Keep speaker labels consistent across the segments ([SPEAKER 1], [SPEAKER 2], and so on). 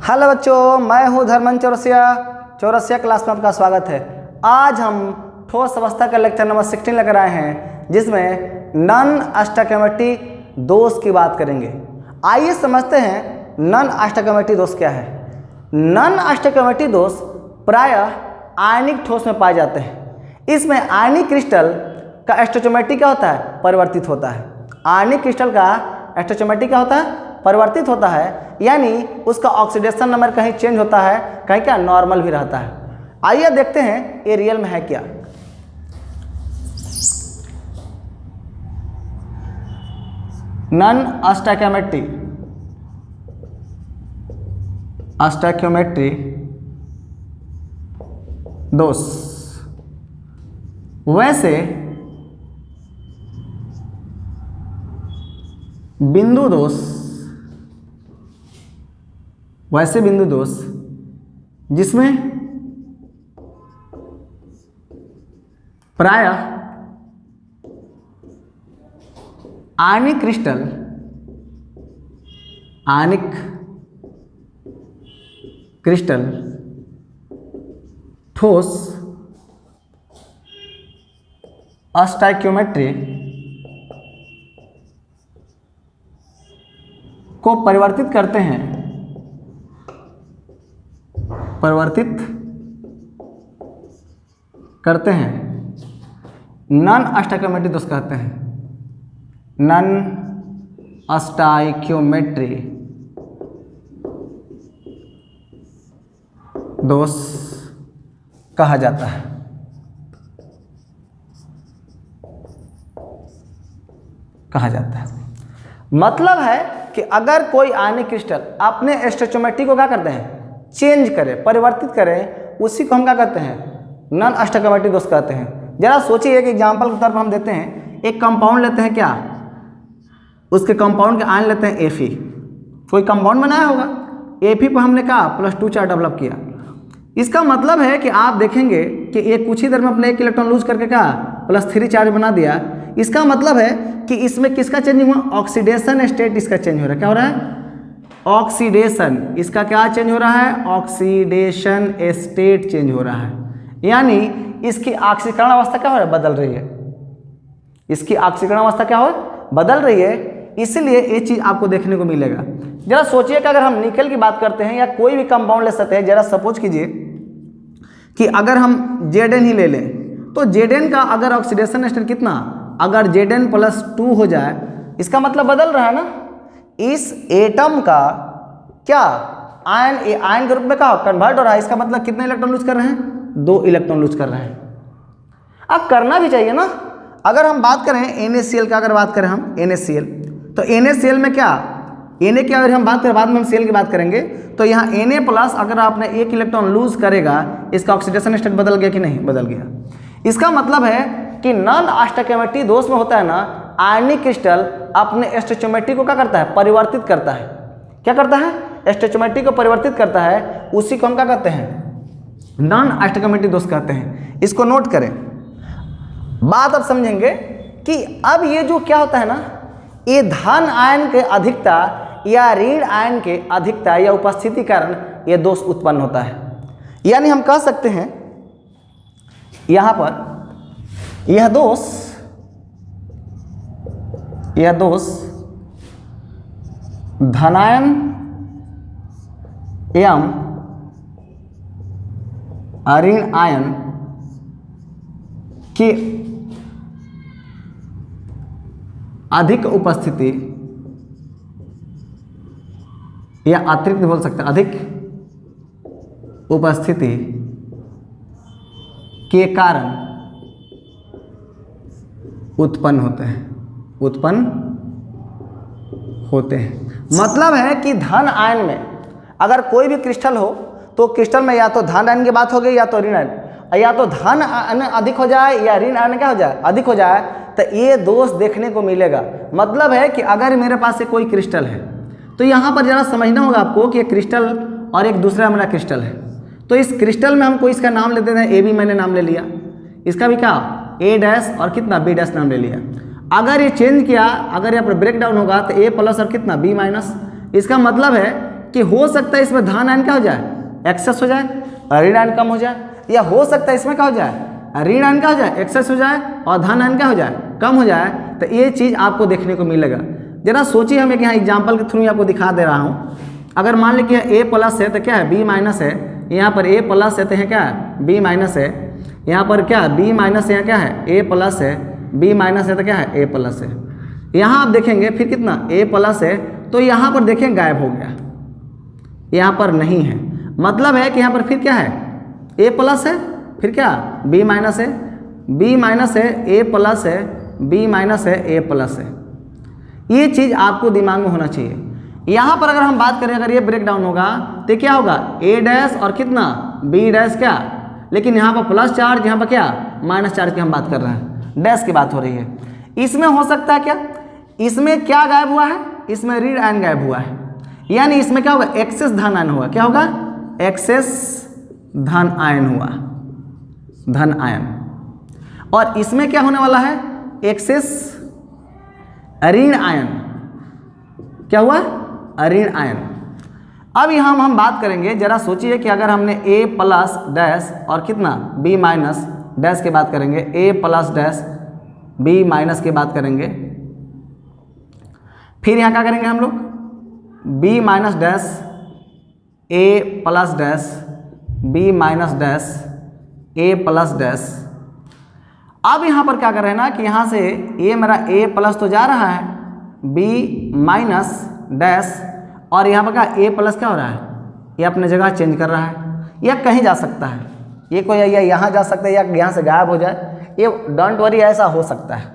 [SPEAKER 1] Hello बच्चों, मैं हूं धर्मन चौरसिया क्लास में आपका स्वागत है। आज हम ठोस अवस्था का लेक्चर नंबर 16 लेकर आए हैं, जिसमें नॉन स्टोइकियोमेट्रिक दोष की बात करेंगे। आइए समझते हैं नॉन स्टोइकियोमेट्रिक दोष क्या है। नॉन स्टोइकियोमेट्रिक दोष प्रायः आयनिक ठोस में पाए जाते हैं। इसमें आयनिक क्रिस्टल का स्टोइकियोमेट्री क्या होता है? परिवर्तित होता है। आयनिक क्रिस्टल का स्टोइकियोमेट्री क्या होता है? परिवर्तित होता है, यानी उसका ऑक्सीडेशन नंबर कहीं चेंज होता है, कहीं क्या नॉर्मल भी रहता है। आइए देखते हैं ये रियल में है क्या। नॉन स्टोइकियोमेट्रिक दोष वैसे बिंदु दोष जिसमें प्रायः आयनिक क्रिस्टल ठोस स्टोइकियोमेट्री को परिवर्तित करते हैं, नॉन स्टोइकियोमेट्रिक दोष कहते हैं। नॉन स्टोइकियोमेट्रिक दोष कहा जाता है। मतलब है कि अगर कोई आयनिक क्रिस्टल अपने स्टोइकियोमेट्री को क्या करते हैं? चेंज करें, परिवर्तित करें, उसी को हम क्या कहते हैं? नॉन स्टोइकियोमेट्रिक दोष कहते हैं। जरा सोचिए, एक एग्जांपल के तौर पर हम देते हैं। एक कंपाउंड लेते हैं, क्या उसके कंपाउंड के आयन लेते हैं Fe। कोई कंपाउंड बनाया होगा, Fe पर हमने कहा +2 चार्ज डेवलप किया। इसका मतलब है कि आप देखेंगे कि एक कुछ ही देर में अपने 1 इलेक्ट्रॉन लूज करके क्या +3 चार्ज बना दिया। इसका मतलब है कि इसमें किसका चेंजिंग हुआ? ऑक्सीडेशन स्टेट इसका चेंज हो रहा है। क्या हो रहा है? ऑक्सीडेशन। इसका क्या चेंज हो रहा है? ऑक्सीडेशन स्टेट चेंज हो रहा है, यानी इसकी ऑक्सीकरण अवस्था क्या हो रहा है? बदल रही है। इसकी ऑक्सीकरण अवस्था क्या हो? बदल रही है। इसलिए ये चीज़ आपको देखने को मिलेगा। जरा सोचिए कि अगर हम निकल की बात करते हैं या कोई भी कंपाउंड ले सकते हैं। जरा सपोज कीजिए कि अगर हम Zn ही ले लें, तो Zn का अगर ऑक्सीडेशन स्टेट कितना, अगर Zn +2 हो जाए, इसका मतलब बदल रहा है ना। इस एटम का क्या आयन ग्रुप में क्या कन्वर्ट हो रहा है। इसका मतलब कितने इलेक्ट्रॉन लूज कर रहे हैं? 2 इलेक्ट्रॉन लूज कर रहे हैं। अब करना भी चाहिए ना। अगर हम बात करें NaCl का, अगर बात करें हम NaCl, तो NaCl में क्या Na की अगर हम बात करें, बाद में हम Cl की बात करेंगे, तो यहाँ Na+ अगर आपने 1 इलेक्ट्रॉन लूज करेगा, इसका ऑक्सीडेशन स्टेट बदल गया कि नहीं? बदल गया। इसका मतलब है कि नॉन स्टोइकियोमेट्रिक दोष में होता है ना, आयनिक क्रिस्टल अपने स्टोइकियोमेट्री को क्या करता है? परिवर्तित करता है। क्या करता है? स्टोइकियोमेट्री को परिवर्तित करता है। उसी को हम क्या कहते हैं? नॉन स्टोइकियोमेट्रिक दोष कहते हैं। इसको नोट करें। बात अब समझेंगे कि अब ये जो क्या होता है ना, ये धन आयन के अधिकता या ऋण आयन के अधिकता या उपस्थिति कारण ये दोष उत्पन्न होता है। यानी हम कह सकते हैं यहाँ पर यह दोष धनायन एवं ऋण आयन की अधिक उपस्थिति या अतिरिक्त बोल सकते हैं, अधिक उपस्थिति के कारण उत्पन्न होते हैं। मतलब है कि धन आयन में अगर कोई भी क्रिस्टल हो, तो क्रिस्टल में या तो धन आयन की बात हो गई या तो ऋण आयन, या तो धन आयन अधिक हो जाए या ऋण आयन क्या हो जाए? अधिक हो जाए, तो ये दोष देखने को मिलेगा। मतलब है कि अगर मेरे पास से कोई क्रिस्टल है, तो यहाँ पर जरा समझना होगा आपको कि एक क्रिस्टल और एक दूसरा हमारा क्रिस्टल है। तो इस क्रिस्टल में हम कोई इसका नाम लेते हैं, AB मैंने नाम ले लिया, इसका भी क्या A- और कितना B- नाम ले लिया। अगर ये चेंज किया, अगर यहाँ पर ब्रेक डाउन होगा तो A+ और कितना B-। इसका मतलब है कि हो सकता है इसमें धन आयन क्या हो जाए, एक्सेस हो जाए, ऋण आयन कम हो जाए, या हो सकता है इसमें क्या हो जाए, ऋण आयन क्या हो जाए, एक्सेस हो जाए, और धन आयन क्या हो जाए, कम हो जाए। तो ये चीज़ आपको देखने को मिलेगा। जरा सोचिए, हम एक यहाँ एग्जाम्पल के थ्रू आपको दिखा दे रहा हूँ। अगर मान लीजिए ए प्लस है तो क्या है, बी माइनस है, यहाँ पर ए प्लस है तो यहाँ क्या है, बी माइनस है, यहाँ पर क्या बी माइनस यहाँ क्या है, ए प्लस है, बी माइनस है तो क्या है, ए प्लस है। यहाँ आप देखेंगे फिर कितना, ए प्लस है, तो यहाँ पर देखें गायब हो गया, यहाँ पर नहीं है। मतलब है कि यहाँ पर फिर क्या है, ए प्लस है, फिर क्या बी माइनस है, बी माइनस है, ए प्लस है, बी माइनस है, ए प्लस है। ये चीज़ आपको दिमाग में होना चाहिए। यहाँ पर अगर हम बात करें, अगर ये ब्रेक डाउन होगा तो क्या होगा, ए डैश और कितना बी डैश क्या, लेकिन यहाँ पर प्लस चार्ज, यहाँ पर क्या माइनस चार्ज की हम बात कर रहे हैं, डैश की बात हो रही है। इसमें हो सकता है क्या, इसमें क्या गायब हुआ है, इसमें ऋण आयन गायब हुआ है, यानी इसमें क्या होगा, एक्सेस धन आयन हुआ। क्या होगा, एक्सेस धन आयन हुआ, धन आयन। और इसमें क्या होने वाला है, एक्सेस ऋण आयन। क्या हुआ, ऋण आयन। अब यहाँ हम बात करेंगे, जरा सोचिए कि अगर हमने ए प्लस डैश और कितना बी माइनस डैश की बात करेंगे, A plus dash B minus की बात करेंगे, फिर यहाँ क्या करेंगे हम लोग, B minus dash A plus dash B minus dash A plus dash. अब यहाँ पर क्या कर रहे हैं ना कि यहाँ से ये मेरा ए प्लस तो जा रहा है, बी माइनस डैश, और यहाँ पर क्या ए प्लस क्या हो रहा है, ये अपने जगह चेंज कर रहा है, या कहीं जा सकता है, ये कोई या यहाँ जा सकता है, या यहाँ से गायब हो जाए, ये डोंट वरी, ऐसा हो सकता है।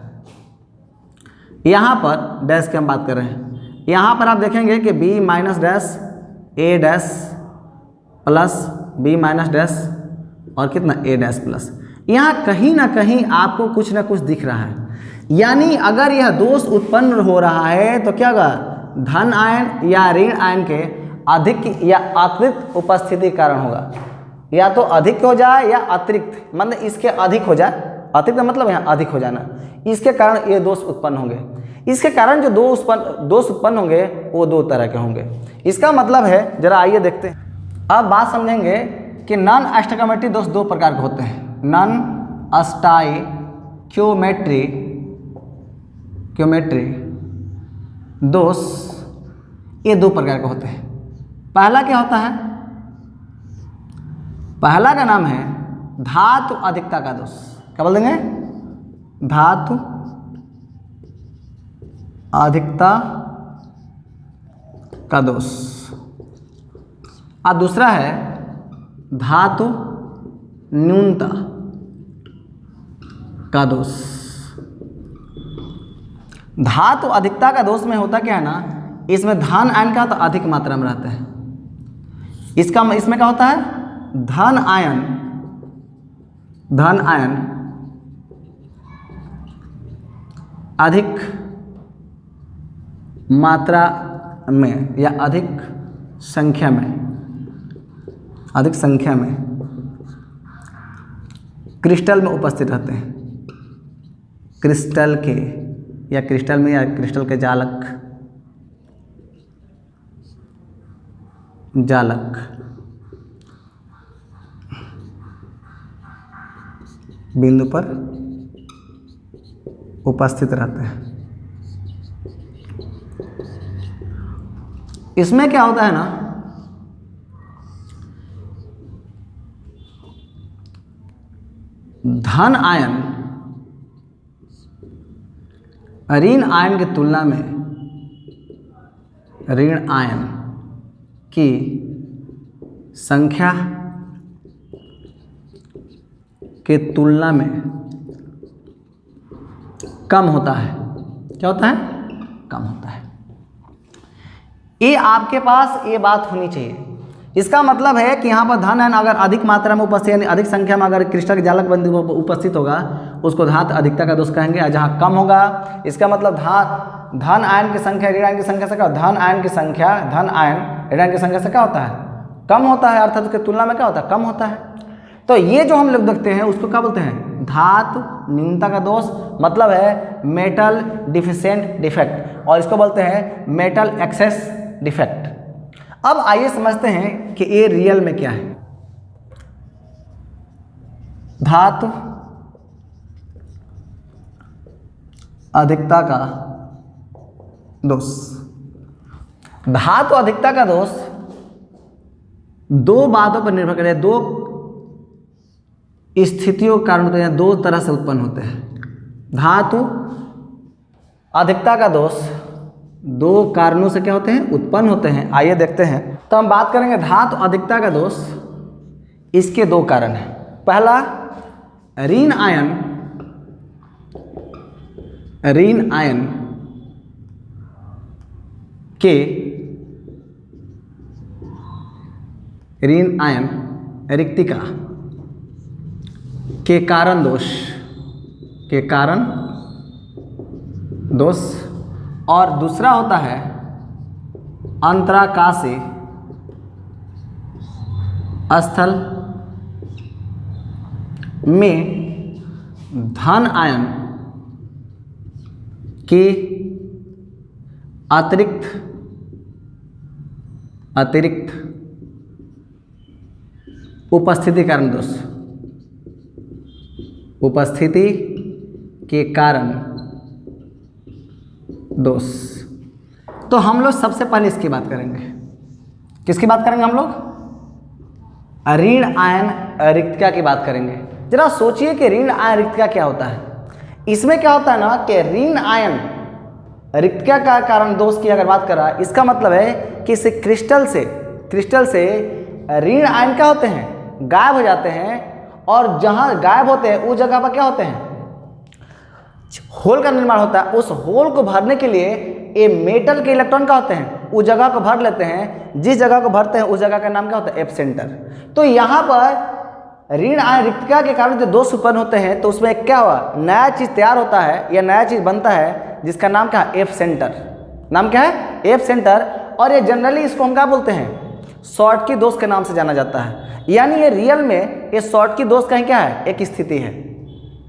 [SPEAKER 1] यहाँ पर डैश की हम बात कर रहे हैं, यहाँ पर आप देखेंगे कि B minus dash A dash plus B minus dash और कितना ए डैश प्लस, यहाँ कहीं ना कहीं आपको कुछ ना कुछ दिख रहा है। यानी अगर यह दोष उत्पन्न हो रहा है तो क्या होगा, धन आयन या ऋण आयन के अधिक या अतिरिक्त उपस्थिति कारण होगा। या तो अधिक हो जाए या अतिरिक्त, मतलब इसके अधिक हो जाए, अतिरिक्त मतलब यहाँ अधिक हो जाना, इसके कारण ये दोष उत्पन्न होंगे। इसके कारण जो दोष उत्पन्न होंगे वो दो तरह के होंगे। इसका मतलब है, जरा आइए देखते हैं। अब बात समझेंगे कि नॉन अस्टाइक्योमेट्री दोष दो प्रकार के होते हैं। नॉन अस्टाइक्योमेट्री दोष ये दो प्रकार के होते हैं। पहला क्या होता है, पहला का नाम है धातु अधिकता का दोष। क्या बोल देंगे, धातु अधिकता का दोष। और दूसरा है धातु न्यूनता का दोष। धातु अधिकता का दोष में होता क्या है ना, इसमें धन आयन का तो अधिक मात्रा में रहता है। इसमें क्या होता है, धन आयन अधिक मात्रा में या अधिक संख्या में क्रिस्टल में उपस्थित रहते हैं। क्रिस्टल के या क्रिस्टल में या क्रिस्टल के जालक बिंदु पर उपस्थित रहते हैं। इसमें क्या होता है ना, धन आयन ऋण आयन की तुलना में ऋण आयन की संख्या के तुलना में कम होता है। क्या होता है, कम होता है। ये आपके पास ये बात होनी चाहिए। इसका मतलब है कि यहाँ पर धन आयन अगर अधिक मात्रा में उपस्थित यानी अधिक संख्या में अगर क्रिस्टल के जालक बिंदु पर उपस्थित होगा उसको धातु अधिकता का दोष कहेंगे। और जहाँ कम होगा इसका मतलब धन आयन की संख्या ऋण आयन की संख्या से क्या, धन आयन की संख्या धन आयन ऋण आयन की संख्या से क्या होता है, कम होता है, अर्थात उसकी तुलना में क्या होता है, कम होता है। तो ये जो हम लोग देखते हैं उसको क्या बोलते हैं, धातु न्यूनता का दोष। मतलब है मेटल डिफिशिएंट डिफेक्ट, और इसको बोलते हैं मेटल एक्सेस डिफेक्ट। अब आइए समझते हैं कि ये रियल में क्या है। धातु अधिकता का दोष। धातु अधिकता का दोष दो बातों पर निर्भर करता है, दो स्थितियों के कारण होते हैं, दो तरह से उत्पन्न होते हैं। धातु अधिकता का दोष दो कारणों से क्या होते हैं, उत्पन्न होते हैं। आइए देखते हैं। तो हम बात करेंगे धातु अधिकता का दोष, इसके दो कारण हैं। पहला, ऋण आयन के ऋण आयन रिक्तिका के कारण दोष, और दूसरा होता है अंतराकाशी स्थल में धन आयन की अतिरिक्त उपस्थिति कारण दोष, उपस्थिति के कारण दोष। तो हम लोग सबसे पहले इसकी बात करेंगे। किसकी बात करेंगे हम लोग? ऋण आयन रिक्तिका की बात करेंगे। जरा सोचिए कि ऋण आयन रिक्तिका क्या होता है। इसमें क्या होता है ना कि ऋण आयन रिक्तिका का कारण दोष की अगर बात करा, इसका मतलब है कि इस क्रिस्टल से ऋण आयन क्या होते हैं, गायब हो जाते हैं, और जहां गायब होते हैं उस जगह पर क्या होते हैं, होल का निर्माण होता है। उस होल को भरने के लिए ये मेटल के इलेक्ट्रॉन क्या होते हैं, उस जगह को भर लेते हैं। जिस जगह को भरते हैं उस जगह का नाम क्या होता है, एफ सेंटर। तो यहाँ पर ऋण आयन रिक्तिका के कारण जो दोष उत्पन्न होते हैं, तो उसमें क्या हुआ, नया चीज तैयार होता है या नया चीज बनता है, जिसका नाम क्या है, एफ सेंटर। नाम क्या है, एफ सेंटर। और ये जनरली इसको हम क्या बोलते हैं, शॉर्टकी दोष के नाम से जाना जाता है। यानी ये रियल में ये शॉर्टकी दोष का ही क्या है, एक स्थिति है।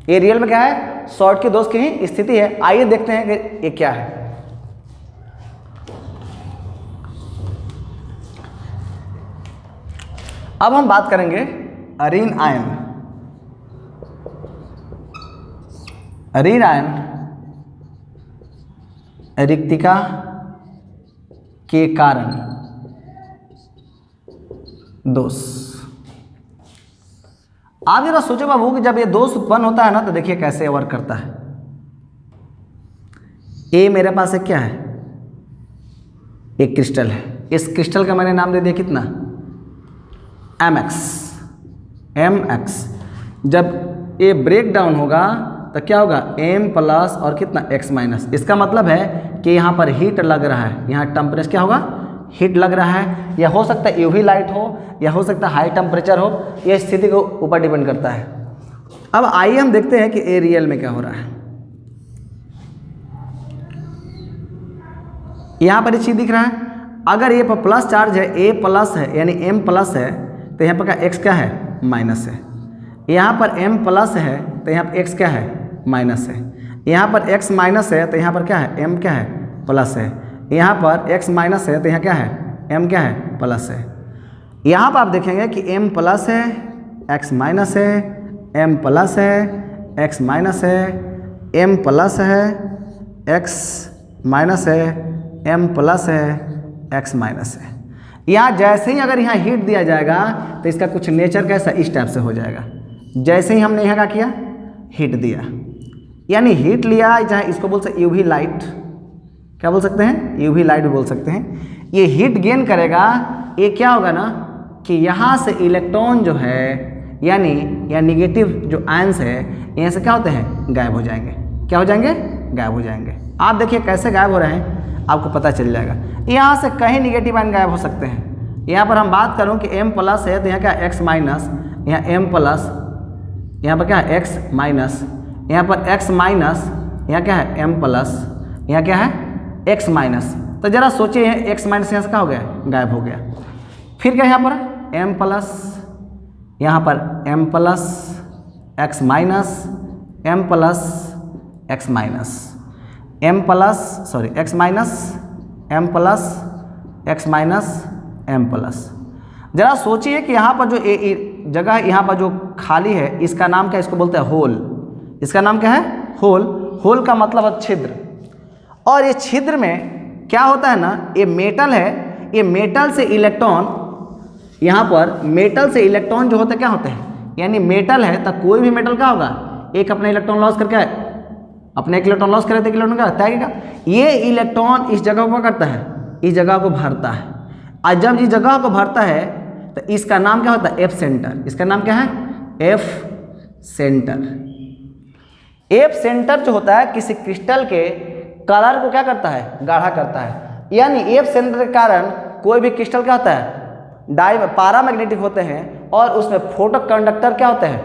[SPEAKER 1] ये रियल में क्या है, शॉर्टकी दोष की ही स्थिति है। आइए देखते हैं कि ये क्या है। अब हम बात करेंगे ऋण आयन रिक्तिका के कारण दोष। आप जरा सोचो बाबू कि जब ये दोष उत्पन्न होता है ना, तो देखिए कैसे वर्क करता है। ये मेरे पास एक क्या है, एक क्रिस्टल है। इस क्रिस्टल का मैंने नाम दे दिया कितना, mx। जब ये ब्रेक डाउन होगा तो क्या होगा, m प्लस और कितना x माइनस। इसका मतलब है कि यहाँ पर हीट लग रहा है, यहाँ टेम्परेचर क्या होगा, हीट लग रहा है। या हो सकता है यूवी लाइट हो, या हो सकता है हाई टेम्परेचर हो। यह स्थिति के ऊपर डिपेंड करता है। अब आइए हम देखते हैं कि ए रियल में क्या हो रहा है। यहाँ पर ये चीज़ दिख रहा है, अगर ये पर प्लस चार्ज है, ए प्लस है यानी m प्लस है, तो यहाँ पर क्या x क्या है, माइनस है। यहाँ पर m प्लस है तो यहाँ पर x क्या है, माइनस है। यहाँ पर x माइनस है तो यहाँ पर क्या है, m क्या है, प्लस है। यहाँ पर x माइनस है तो यहाँ क्या है, m क्या है, प्लस है। यहाँ पर आप देखेंगे कि m प्लस है, x माइनस है, m प्लस है, x माइनस है, m प्लस है, x माइनस है, m प्लस है, x माइनस है। यहाँ जैसे ही अगर यहाँ हीट दिया जाएगा तो इसका कुछ नेचर कैसा, इस टाइप से हो जाएगा। जैसे ही हमने यहाँ क्या किया, हीट दिया, यानी हीट लिया, चाहे इसको बोल सकते यूवी लाइट, क्या बोल सकते हैं, यूवी लाइट भी बोल सकते हैं। ये हीट गेन करेगा, ये क्या होगा ना कि यहाँ से इलेक्ट्रॉन जो है यानी या निगेटिव जो आयंस है, यहाँ से क्या होते हैं, गायब हो जाएंगे। क्या हो जाएंगे, गायब हो जाएंगे। आप देखिए कैसे गायब हो रहे हैं, आपको पता चल जाएगा। यहाँ से कहीं निगेटिव आयन गायब हो सकते हैं। यहाँ पर हम बात करूँ कि m प्लस है तो यहाँ क्या x माइनस, यहाँ m प्लस, यहाँ पर क्या है x माइनस, यहाँ पर x माइनस, यहाँ क्या है m प्लस, यहाँ क्या है x माइनस। तो जरा सोचिए x माइनस यहाँ से क्या हो गया, गायब हो गया। फिर क्या यहाँ पर m प्लस, यहाँ पर m plus x minus, m plus x minus, m plus sorry x minus, m plus x minus, M+। जरा सोचिए कि यहाँ पर जो जगह यहाँ पर जो खाली है इसका नाम क्या है? इसको बोलते हैं होल। इसका नाम क्या है? होल। होल का मतलब है छिद्र। और ये छिद्र में क्या होता है ना, ये मेटल है, ये मेटल से इलेक्ट्रॉन, यहाँ पर मेटल से इलेक्ट्रॉन जो होते क्या होते हैं, यानी मेटल है तो कोई भी मेटल क्या होगा, एक अपना इलेक्ट्रॉन लॉस करके अपने एक इलेक्ट्रॉन लॉस करे तो इलेक्ट्रॉन क्या त्यागेगा। ये इलेक्ट्रॉन इस जगह को करता है, इस जगह को भरता है, और जब इस जगह को भरता है तो इसका नाम क्या होता है? F centre. इसका नाम क्या है? F centre. एफ सेंटर जो होता है किसी क्रिस्टल के कलर को क्या करता है? गाढ़ा करता है। यानी एफ सेंटर के कारण कोई भी क्रिस्टल क्या होता है? पैरामैग्नेटिक होते हैं, और उसमें फोटो कंडक्टर क्या होते हैं?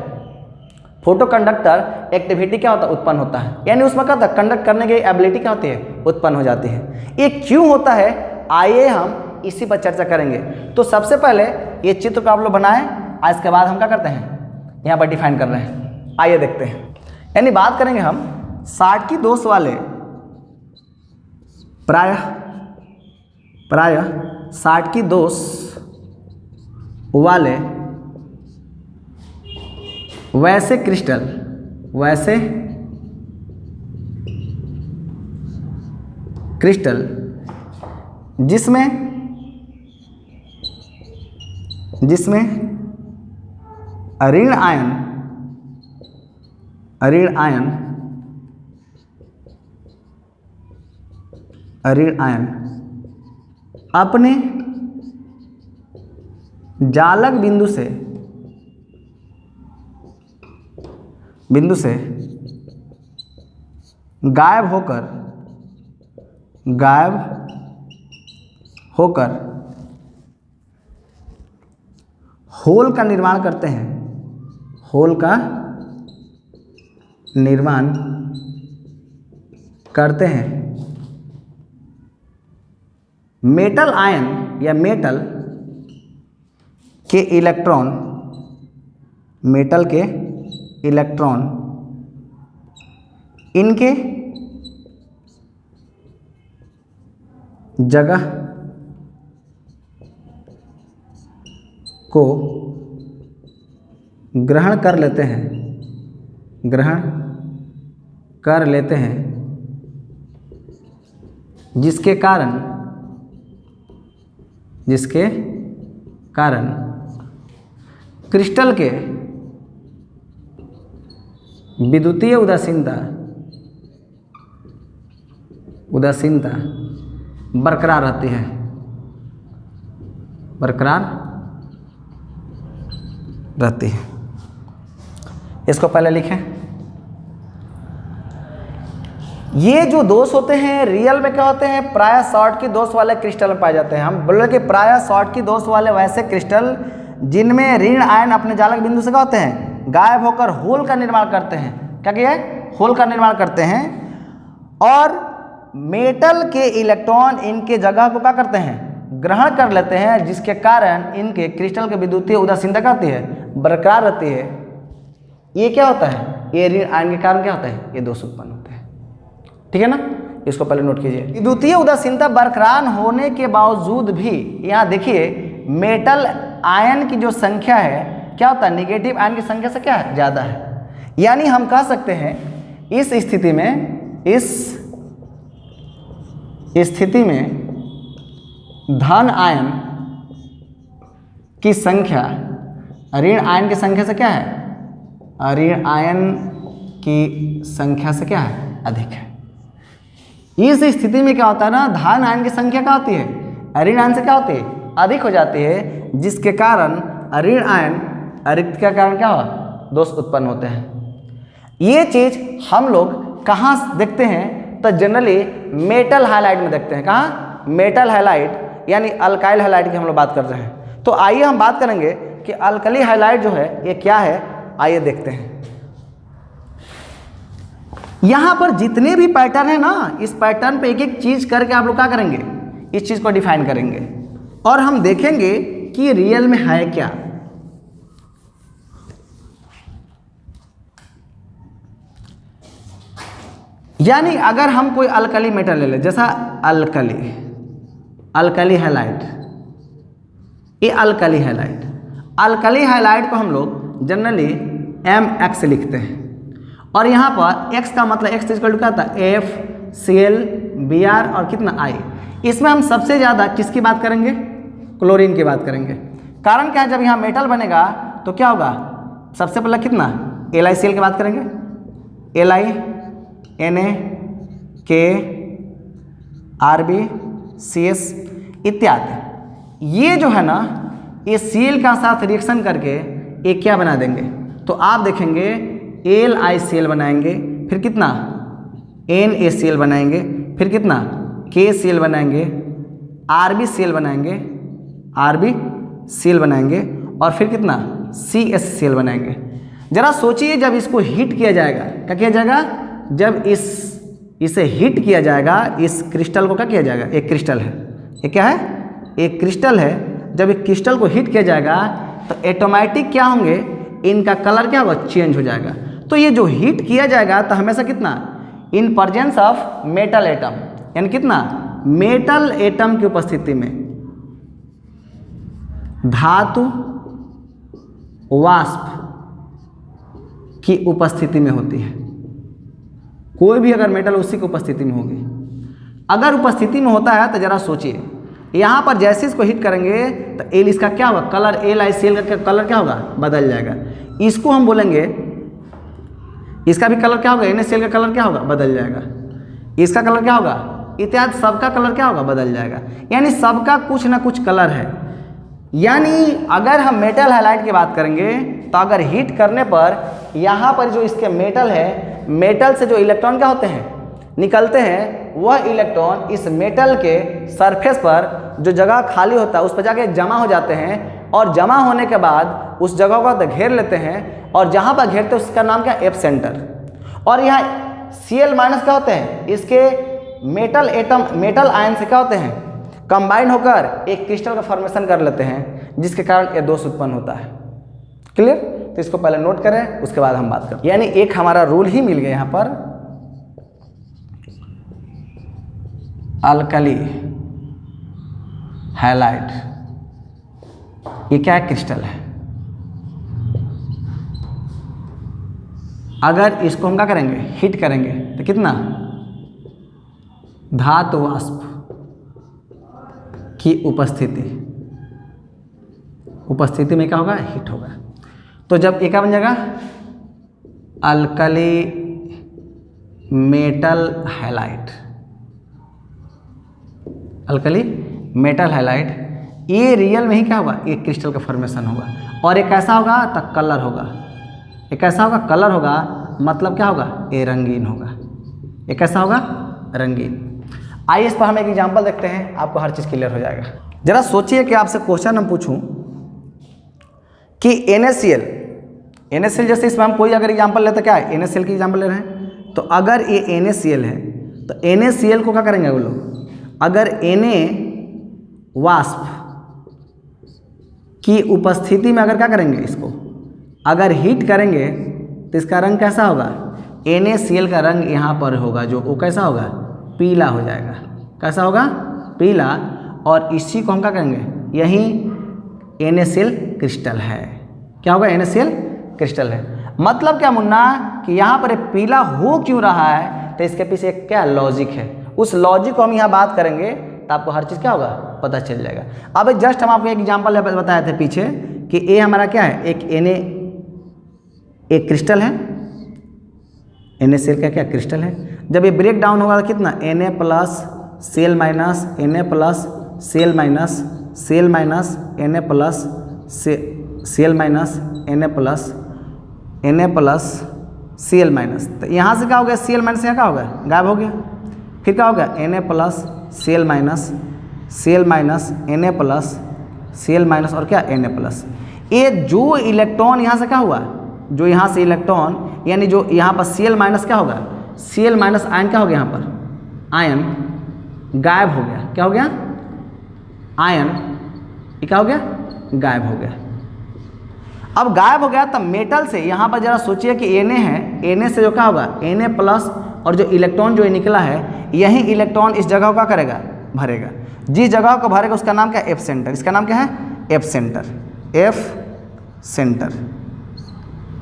[SPEAKER 1] फोटो कंडक्टर एक्टिविटी क्या होता है? उत्पन्न होता है। यानी उसमें क्या होता है? कंडक्ट करने की एबिलिटी क्या होती है? उत्पन्न हो जाती है। ये क्यों होता है, आइए हम इसी पर चर्चा करेंगे। तो सबसे पहले ये चित्र को आप लोग बनाएं, आज के बाद हम क्या करते हैं, यहाँ पर डिफाइन कर रहे हैं। आइए देखते हैं। यानी बात करेंगे हम शाटकी दोष वाले, प्रायः शाटकी दोष वाले वैसे क्रिस्टल जिसमें ऋण आयन अपने जालक बिंदु से गायब होकर होल का निर्माण करते हैं। होल का निर्माण करते हैं। मेटल आयन या मेटल के इलेक्ट्रॉन इनके जगह को ग्रहण कर लेते हैं, जिसके कारण क्रिस्टल के विद्युतीय उदासीनता बरकरार रहती है। इसको पहले लिखें। ये जो दोष होते हैं रियल में क्या होते हैं? प्रायः शॉटकी दोष वाले क्रिस्टल में पाए जाते हैं। हम बोले कि प्रायः शॉटकी दोष वाले वैसे क्रिस्टल जिनमें ऋण आयन अपने जालक बिंदु से क्या होते हैं? गायब होकर होल का निर्माण करते हैं। क्या किया? होल का निर्माण करते हैं, और मेटल के इलेक्ट्रॉन इनके जगह को क्या करते हैं? ग्रहण कर लेते हैं, जिसके कारण इनके क्रिस्टल के विद्युतीय उदासीनता क्या होती है? बरकरार रहती है। ये क्या होता है? ये ऋण आयन के कारण क्या होता है? ये दोष उत्पन्न होते हैं। ठीक है ना? इसको पहले नोट कीजिए। विद्युतीय उदासीनता बरकरार होने के बावजूद भी यहाँ देखिए मेटल आयन की जो संख्या है क्या होता है? नेगेटिव आयन की संख्या से क्या है? ज़्यादा है। यानी हम कह सकते हैं इस स्थिति में धन आयन की संख्या ऋण आयन की संख्या से क्या है? ऋण आयन की संख्या से क्या है? अधिक है। इस स्थिति में क्या होता है ना, धन आयन की संख्या क्या होती है? ऋण आयन से क्या होती है? अधिक हो जाती है, जिसके कारण ऋण आयन रिक्त के कारण क्या हो? दोष उत्पन्न होते हैं। ये चीज हम लोग कहाँ देखते हैं? तो जनरली मेटल हाइलाइट में देखते हैं। कहाँ? मेटल हाइलाइट यानी अल्काइल हाइलाइट की हम लोग बात कर रहे हैं। तो आइए हम बात करेंगे कि अल्कली हाइलाइट जो है ये क्या है। आइए देखते हैं। यहाँ पर जितने भी पैटर्न है ना, इस पैटर्न पे एक एक चीज करके आप लोग क्या करेंगे? इस चीज को डिफाइन करेंगे, और हम देखेंगे कि रियल में है क्या। यानी अगर हम कोई अल्कली मेटल ले लें, जैसा अल्कली हाइलाइट, ये अल्कली हैलाइड। अल्कली हैलाइड को हम लोग जनरली MX लिखते हैं, और यहाँ पर X का मतलब X इक्वल टू क्या होता है, FCl Br और कितना I। इसमें हम सबसे ज़्यादा किसकी बात करेंगे, क्लोरीन की बात करेंगे। कारण क्या है, जब यहाँ मेटल बनेगा तो क्या होगा, सबसे पहले कितना LiCl की बात करेंगे, Li Na K Rb CS इत्यादि। ये जो है ना, ये Cl का साथ रिएक्शन करके एक क्या बना देंगे, तो आप देखेंगे LiCl बनाएंगे, फिर कितना NaCl बनाएंगे, फिर कितना KCl बनाएंगे, RbCl बनाएंगे, RbCl बनाएंगे, और फिर कितना CSCl बनाएंगे। जरा सोचिए, जब इसको हीट किया जाएगा, क्या किया जाएगा, जब इसे हीट किया जाएगा, इस क्रिस्टल को क्या किया जाएगा, एक क्रिस्टल है, ये क्या है, एक क्रिस्टल है। जब एक क्रिस्टल को हीट किया जाएगा तो ऑटोमेटिक क्या होंगे, इनका कलर क्या होगा, चेंज हो जाएगा। तो ये जो हीट किया जाएगा तो हमेशा कितना, in presence of metal atom, यानी कितना मेटल एटम की उपस्थिति में धातु वाष्प की उपस्थिति में होती है। कोई भी अगर मेटल उसी की उपस्थिति में होगी, अगर उपस्थिति में होता है तो जरा सोचिए, यहाँ पर जैसे इसको हिट करेंगे तो एल इसका क्या होगा, कलर LiCl का कलर क्या होगा, बदल जाएगा। इसको हम बोलेंगे, इसका भी कलर क्या होगा, NaCl का कलर क्या होगा, बदल जाएगा। इसका कलर क्या होगा, इत्यादि सबका कलर क्या होगा, बदल जाएगा। यानी सबका कुछ ना कुछ कलर है। यानी अगर हम मेटल हैलाइड की बात करेंगे तो अगर हीट करने पर यहाँ पर जो इसके मेटल है, मेटल से जो इलेक्ट्रॉन क्या होते हैं, निकलते हैं, वह इलेक्ट्रॉन इस मेटल के सरफेस पर जो जगह खाली होता है उस पर जाके जमा हो जाते हैं, और जमा होने के बाद उस जगह को घेर लेते हैं, और जहाँ पर घेरते हैं उसका नाम क्या है, एप सेंटर। और यहाँ Cl माइनस क्या होते हैं, इसके मेटल एटम, मेटल आयन से क्या होते हैं, कंबाइन होकर एक क्रिस्टल का फॉर्मेशन कर लेते हैं, जिसके कारण ये दोष उत्पन्न होता है। क्लियर? तो इसको पहले नोट करें, उसके बाद हम बात करें। यानी एक हमारा रूल ही मिल गया यहाँ पर, अल्कली हैलाइड, ये क्या है, क्रिस्टल है। अगर इसको हम क्या करेंगे, हिट करेंगे तो कितना धातु वाष्प की उपस्थिति में क्या होगा, हिट होगा। तो जब एक बन जाएगा alkali metal halide, alkali metal halide, ये रियल में ही क्या होगा, एक क्रिस्टल का फॉर्मेशन होगा। और एक कैसा होगा, तो कलर होगा। एक कैसा होगा, कलर होगा, मतलब क्या होगा, ये रंगीन होगा। एक कैसा होगा, रंगीन। आइए इस पर हम एक एग्जांपल देखते हैं, आपको हर चीज़ क्लियर हो जाएगा। जरा सोचिए कि आपसे क्वेश्चन हम पूछूं कि NaCl जैसे इसमें हम कोई अगर एग्जांपल लेते, क्या है, NaCl की एग्जांपल ले रहे हैं, तो अगर ये NaCl है तो NaCl को क्या करेंगे वो लोग, अगर Na वाष्प की उपस्थिति में अगर क्या करेंगे, इसको अगर हीट करेंगे तो इसका रंग कैसा होगा, NaCl का रंग यहाँ पर होगा, जो वो कैसा होगा, पीला हो जाएगा। कैसा होगा, पीला। और इसी को हम क्या करेंगे, यही NaCl क्रिस्टल है। क्या होगा, NaCl क्रिस्टल है। मतलब क्या मुन्ना, कि यहाँ पर पीला हो क्यों रहा है, तो इसके पीछे एक क्या लॉजिक है। उस लॉजिक को हम यहाँ बात करेंगे तो आपको हर चीज़ क्या होगा, पता चल जाएगा। अब जस्ट हम आपको एक एग्जांपल बताए थे पीछे कि ए हमारा क्या है, एक क्रिस्टल है, NaCl का क्या क्रिस्टल है। जब ये ब्रेक डाउन होगा तो कितना, Na plus Cl minus, Na plus Cl minus, Cl minus Na plus Cl minus, Na plus Cl minus. तो यहाँ से क्या हो गया, Cl माइनस यहाँ क्या हो गया, गायब हो गया। फिर क्या हो गया, Na plus Cl minus, Cl minus Na plus Cl minus, और क्या Na प्लस। ये जो इलेक्ट्रॉन यहाँ से क्या हुआ, जो यहाँ से इलेक्ट्रॉन, यानी जो यहाँ पर Cl माइनस क्या होगा, Cl माइनस आयन क्या हो गया, यहाँ पर आयन गायब हो गया। क्या हो गया, आयन क्या हो गया, गायब हो गया। अब गायब हो गया, तब मेटल से यहाँ पर जरा सोचिए कि Na है, Na से जो क्या होगा, Na प्लस, और जो इलेक्ट्रॉन जो निकला है, यही इलेक्ट्रॉन इस जगह को क्या करेगा, भरेगा। जिस जगह को भरेगा उसका नाम क्या है, एप सेंटर। इसका नाम क्या है, एफ सेंटर, एफ सेंटर,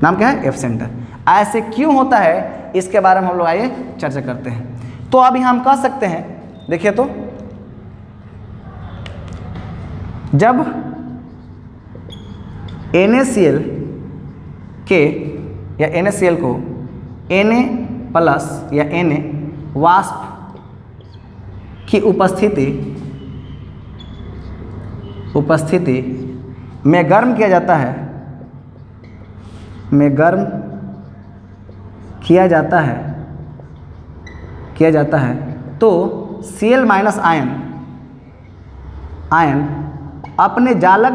[SPEAKER 1] नाम क्या है? F centre. ऐसे क्यों होता है इसके बारे में हम लोग आइए चर्चा करते हैं। तो अब यहाँ हम कह सकते हैं, देखिए तो जब NaCl के या NaCl को Na प्लस या Na वाष्प की उपस्थिति में गर्म किया जाता है, किया जाता है तो Cl माइनस आयन अपने जालक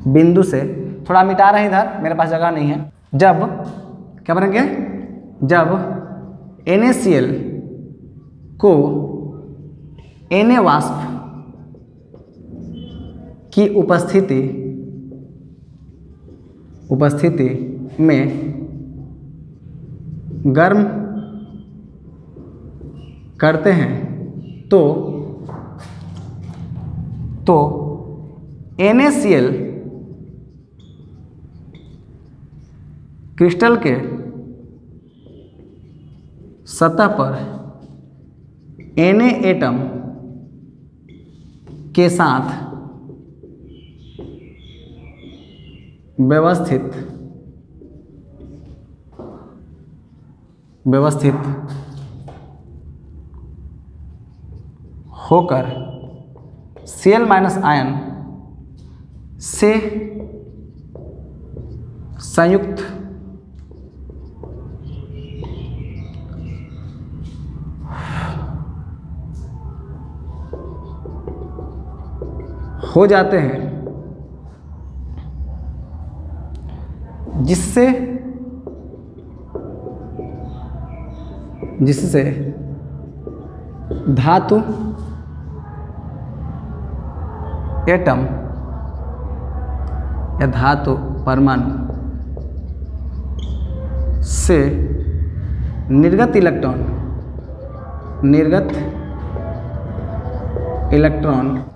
[SPEAKER 1] बिंदु से थोड़ा मिटा रहे हैं, इधर मेरे पास जगह नहीं है। जब क्या बनेंगे? जब NaCl को Na वाष्प की उपस्थिति में गर्म करते हैं तो NaCl क्रिस्टल के सतह पर Na एटम के साथ व्यवस्थित होकर Cl माइनस आयन से संयुक्त हो जाते हैं, जिससे धातु एटम या धातु परमाणु से निर्गत इलेक्ट्रॉन।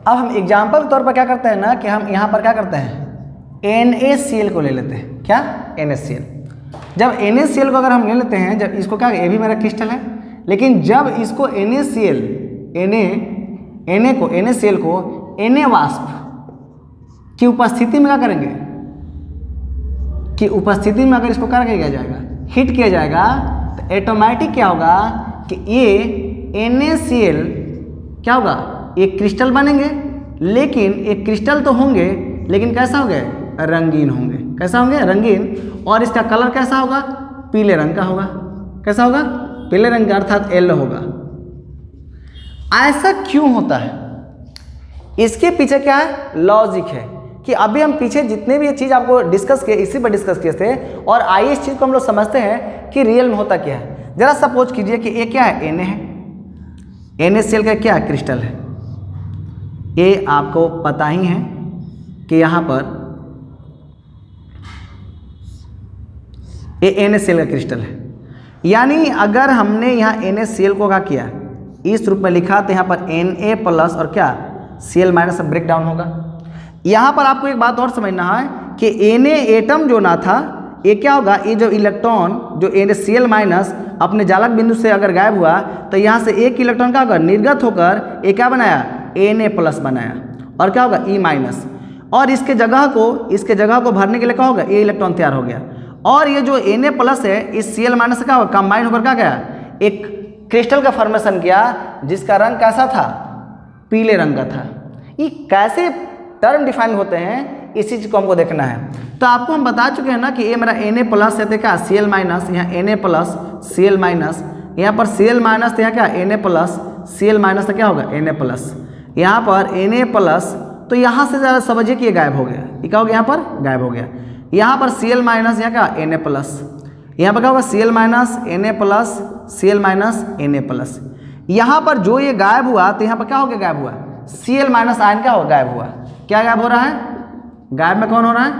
[SPEAKER 1] अब हम एग्जाम्पल के तौर पर क्या करते हैं ना कि हम यहाँ पर क्या करते हैं, NaCl को ले लेते हैं। क्या? NaCl। जब NaCl को अगर हम ले लेते हैं, जब इसको क्या, ये भी मेरा क्रिस्टल है, लेकिन जब इसको NaCl को Na वाष्प की उपस्थिति में क्या करेंगे, कि उपस्थिति में अगर इसको क्या किया जाएगा, हिट किया जाएगा, तो ऑटोमेटिक क्या होगा कि ये NaCl क्या होगा, एक क्रिस्टल बनेंगे, लेकिन एक क्रिस्टल तो होंगे लेकिन कैसा होंगे, रंगीन होंगे। कैसा होंगे? रंगीन। और इसका कलर कैसा होगा, पीले रंग का होगा। कैसा होगा? पीले रंग का, अर्थात येलो होगा। ऐसा क्यों होता है? इसके पीछे क्या है, लॉजिक है कि अभी हम पीछे जितने भी ये चीज़ आपको डिस्कस किए, इसी पर डिस्कस किए थे, और आइए इस चीज़ को हम लोग समझते हैं कि रियल में होता क्या है। जरा सपोज कीजिए कि ये क्या है, Na है, NaCl का क्या क्रिस्टल है, ये आपको पता ही है कि यहाँ पर ये NaCl का क्रिस्टल है। यानी अगर हमने यहाँ NaCl को क्या किया, इस रूप में लिखा, तो यहाँ पर Na प्लस और क्या Cl माइनस ब्रेक डाउन होगा। यहाँ पर आपको एक बात और समझना है कि Na एटम जो ना था, ये क्या होगा, ये जो इलेक्ट्रॉन जो NaCl माइनस अपने जालक बिंदु से अगर गायब हुआ, तो यहाँ से एक इलेक्ट्रॉन का होगा निर्गत होकर ये क्या बनाया, Na प्लस बनाया, और क्या होगा E माइनस, और इसके जगह को भरने के लिए क्या होगा, ये इलेक्ट्रॉन तैयार हो गया। और ये जो Na प्लस है इस Cl माइनस से क्या होगा, कंबाइन होकर क्या गया, एक क्रिस्टल का फॉर्मेशन किया, जिसका रंग कैसा था, पीले रंग का था। ये कैसे टर्म डिफाइन होते हैं, इसी चीज़ को हमको देखना है। तो आपको हम बता चुके हैं ना कि ये मेरा Na प्लस है, क्या Cl माइनस, यहाँ Na प्लस Cl माइनस, यहाँ पर Cl माइनस, तो यहाँ क्या Na प्लस Cl माइनस, तो क्या होगा Na प्लस, यहाँ पर Na प्लस, तो यहाँ से ज़रा समझिए कि ये गायब हो गया, ये क्या हो गया, यहाँ पर गायब हो गया। यहाँ पर Cl माइनस, यहाँ क्या Na प्लस, यहाँ पर क्या होगा Cl minus Na plus, Cl minus Na plus. यहाँ पर जो ये गायब हुआ, तो यहाँ पर क्या हो गया, गायब हुआ Cl माइनस आयन क्या हो, गायब हुआ। क्या गायब हो रहा है, गायब में कौन हो रहा है,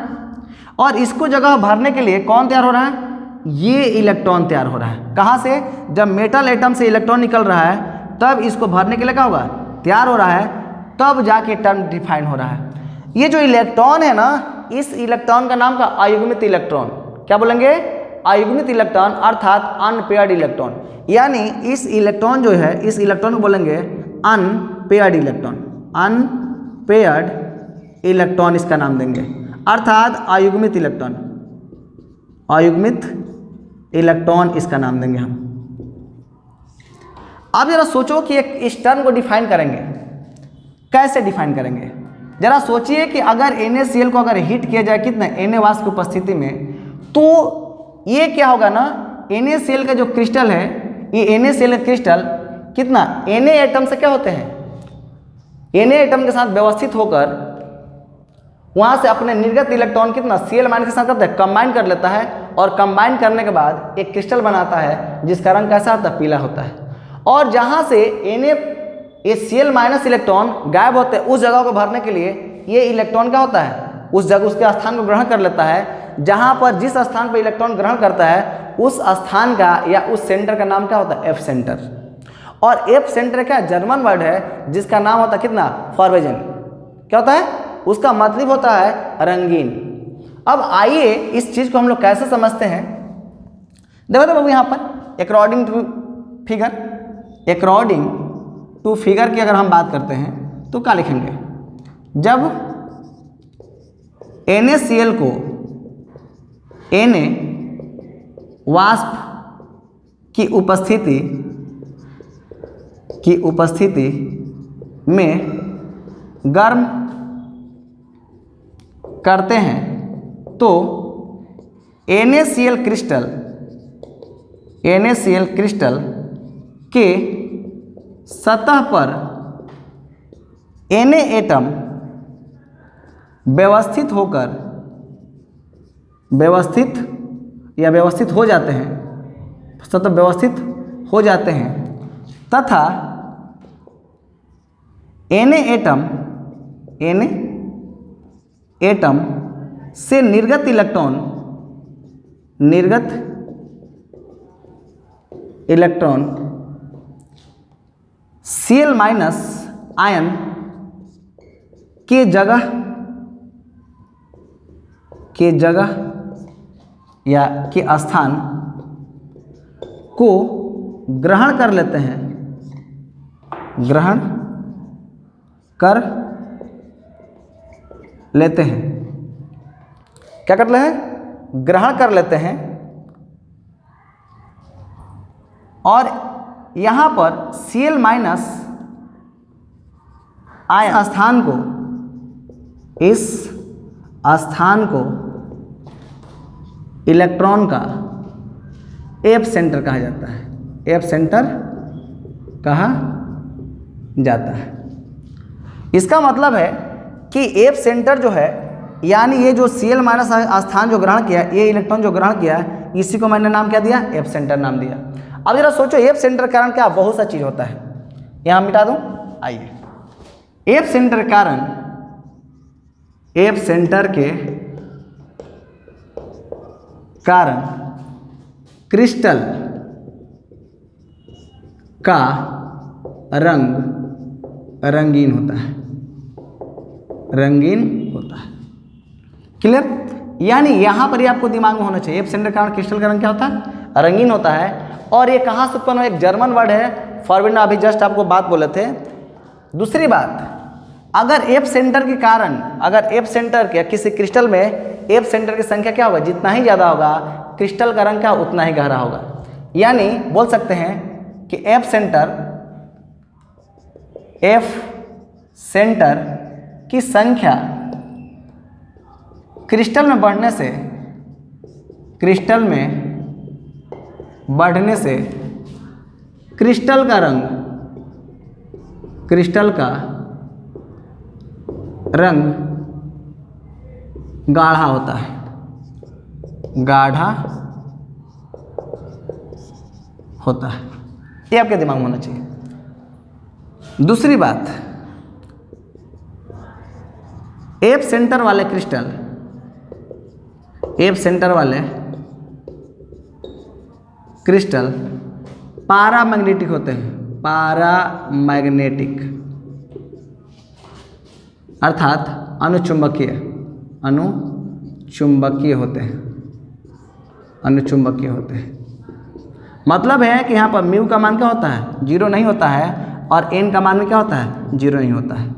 [SPEAKER 1] और इसको जगह भरने के लिए कौन तैयार हो रहा है, ये इलेक्ट्रॉन तैयार हो रहा है। कहाँ से, जब मेटल एटम से इलेक्ट्रॉन निकल रहा है तब इसको भरने के लिए क्या होगा, तैयार हो रहा है, तब जाके टर्म डिफाइन हो रहा है। ये जो इलेक्ट्रॉन है ना, इस इलेक्ट्रॉन का नाम का अयुग्मित इलेक्ट्रॉन, क्या बोलेंगे, अयुग्मित इलेक्ट्रॉन अर्थात अनपेयर्ड इलेक्ट्रॉन। यानी इस इलेक्ट्रॉन जो है, इस इलेक्ट्रॉन को बोलेंगे अनपेयर्ड इलेक्ट्रॉन, अनपेयर्ड इलेक्ट्रॉन इसका नाम देंगे, अर्थात अयुग्मित इलेक्ट्रॉन, अयुग्मित इलेक्ट्रॉन इसका नाम देंगे हम। अब जरा सोचो कि एक इस टर्म को डिफाइन करेंगे, कैसे डिफाइन करेंगे। जरा सोचिए कि अगर NaCl को अगर हीट किया जाए कितना, Na वाष्प की उपस्थिति में, तो ये क्या होगा ना, NaCl का जो क्रिस्टल है, ये NaCl का क्रिस्टल कितना Na एटम से क्या होते हैं, Na एटम के साथ व्यवस्थित होकर वहाँ से अपने निर्गत इलेक्ट्रॉन कितना Cl माइनस के साथ करता है, कंबाइन कर लेता है, और कंबाइन करने के बाद एक क्रिस्टल बनाता है जिसका रंग कैसा होता है, पीला होता है। और जहाँ से ये Cl माइनस इलेक्ट्रॉन गायब होते हैं, उस जगह को भरने के लिए ये इलेक्ट्रॉन क्या होता है, उस जगह उसके स्थान को ग्रहण कर लेता है। जहाँ पर जिस स्थान पर इलेक्ट्रॉन ग्रहण करता है, उस स्थान का या उस सेंटर का नाम क्या होता है, एफ सेंटर। और एफ सेंटर क्या जर्मन वर्ड है जिसका नाम होता है कितना, फॉरवेजन। क्या होता है, उसका मतलब होता है रंगीन। अब आइए इस चीज़ को हम लोग कैसे समझते हैं। देखो तो बाबू यहाँ पर according to figure, according to figure की अगर हम बात करते हैं तो क्या लिखेंगे, जब NaCl को Na वाष्प की उपस्थिति में गर्म करते हैं तो NaCl क्रिस्टल के सतह पर Na एटम व्यवस्थित हो जाते हैं, सतह व्यवस्थित हो जाते हैं, तथा Na एटम से निर्गत इलेक्ट्रॉन Cl माइनस आयन के जगह या के स्थान को ग्रहण कर लेते हैं, क्या कर रहे हैं, ग्रहण कर लेते हैं। और यहाँ पर Cl माइनस आयन इस स्थान को इलेक्ट्रॉन का एफ सेंटर कहा जाता है, एफ सेंटर कहा जाता है। इसका मतलब है कि एफ सेंटर जो है, यानी ये जो Cl माइनस स्थान जो ग्रहण किया, ये इलेक्ट्रॉन जो ग्रहण किया, इसी को मैंने नाम क्या दिया, एफ सेंटर नाम दिया। अब जरा सोचो एफ सेंटर के कारण क्या बहुत सा चीज़ होता है, यहाँ मिटा दूँ। आइए, एफ सेंटर कारण, एफ सेंटर के कारण क्रिस्टल का रंग रंगीन होता है, क्लियर। यानी यहाँ पर ही आपको दिमाग में होना चाहिए, एफ सेंटर के कारण क्रिस्टल का रंग क्या होता है, रंगीन होता है। और ये कहाँ से उत्पन्न हुआ, एक जर्मन वर्ड है फॉरवर्ड, अभी जस्ट आपको बात बोले थे। दूसरी बात, अगर एफ सेंटर के कारण, अगर एफ सेंटर के किसी क्रिस्टल में एफ सेंटर की संख्या क्या होगा, जितना ही ज़्यादा होगा क्रिस्टल का रंग क्या उतना ही गहरा होगा। यानी बोल सकते हैं कि एफ सेंटर की संख्या क्रिस्टल में बढ़ने से क्रिस्टल का रंग गाढ़ा होता है, ये आपके दिमाग में होना चाहिए। दूसरी बात, एफ सेंटर वाले क्रिस्टल, पैरामैग्नेटिक होते हैं, पैरामैग्नेटिक अर्थात अनुचुंबकीय होते हैं। अनुचुंबकीय होते हैं मतलब है कि यहाँ पर म्यू का मान क्या होता है, 0 नहीं होता है, और एन का मान में क्या होता है, 0 नहीं होता है।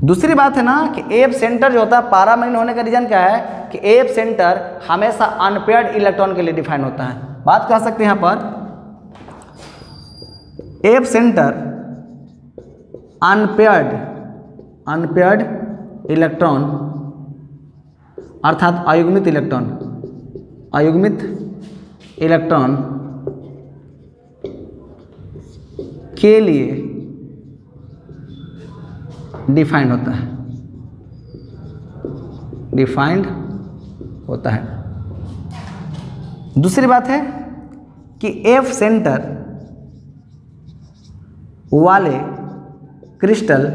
[SPEAKER 1] दूसरी बात है ना कि एफ सेंटर जो होता है पैरामैग्नेटिक होने का रीजन क्या है कि एफ सेंटर हमेशा अनपेयर्ड इलेक्ट्रॉन के लिए डिफाइन होता है। बात कह सकते हैं यहाँ पर एफ सेंटर अनपेयर्ड इलेक्ट्रॉन अर्थात अयुग्मित इलेक्ट्रॉन के लिए डिफाइंड होता है। दूसरी बात है कि एफ सेंटर वाले क्रिस्टल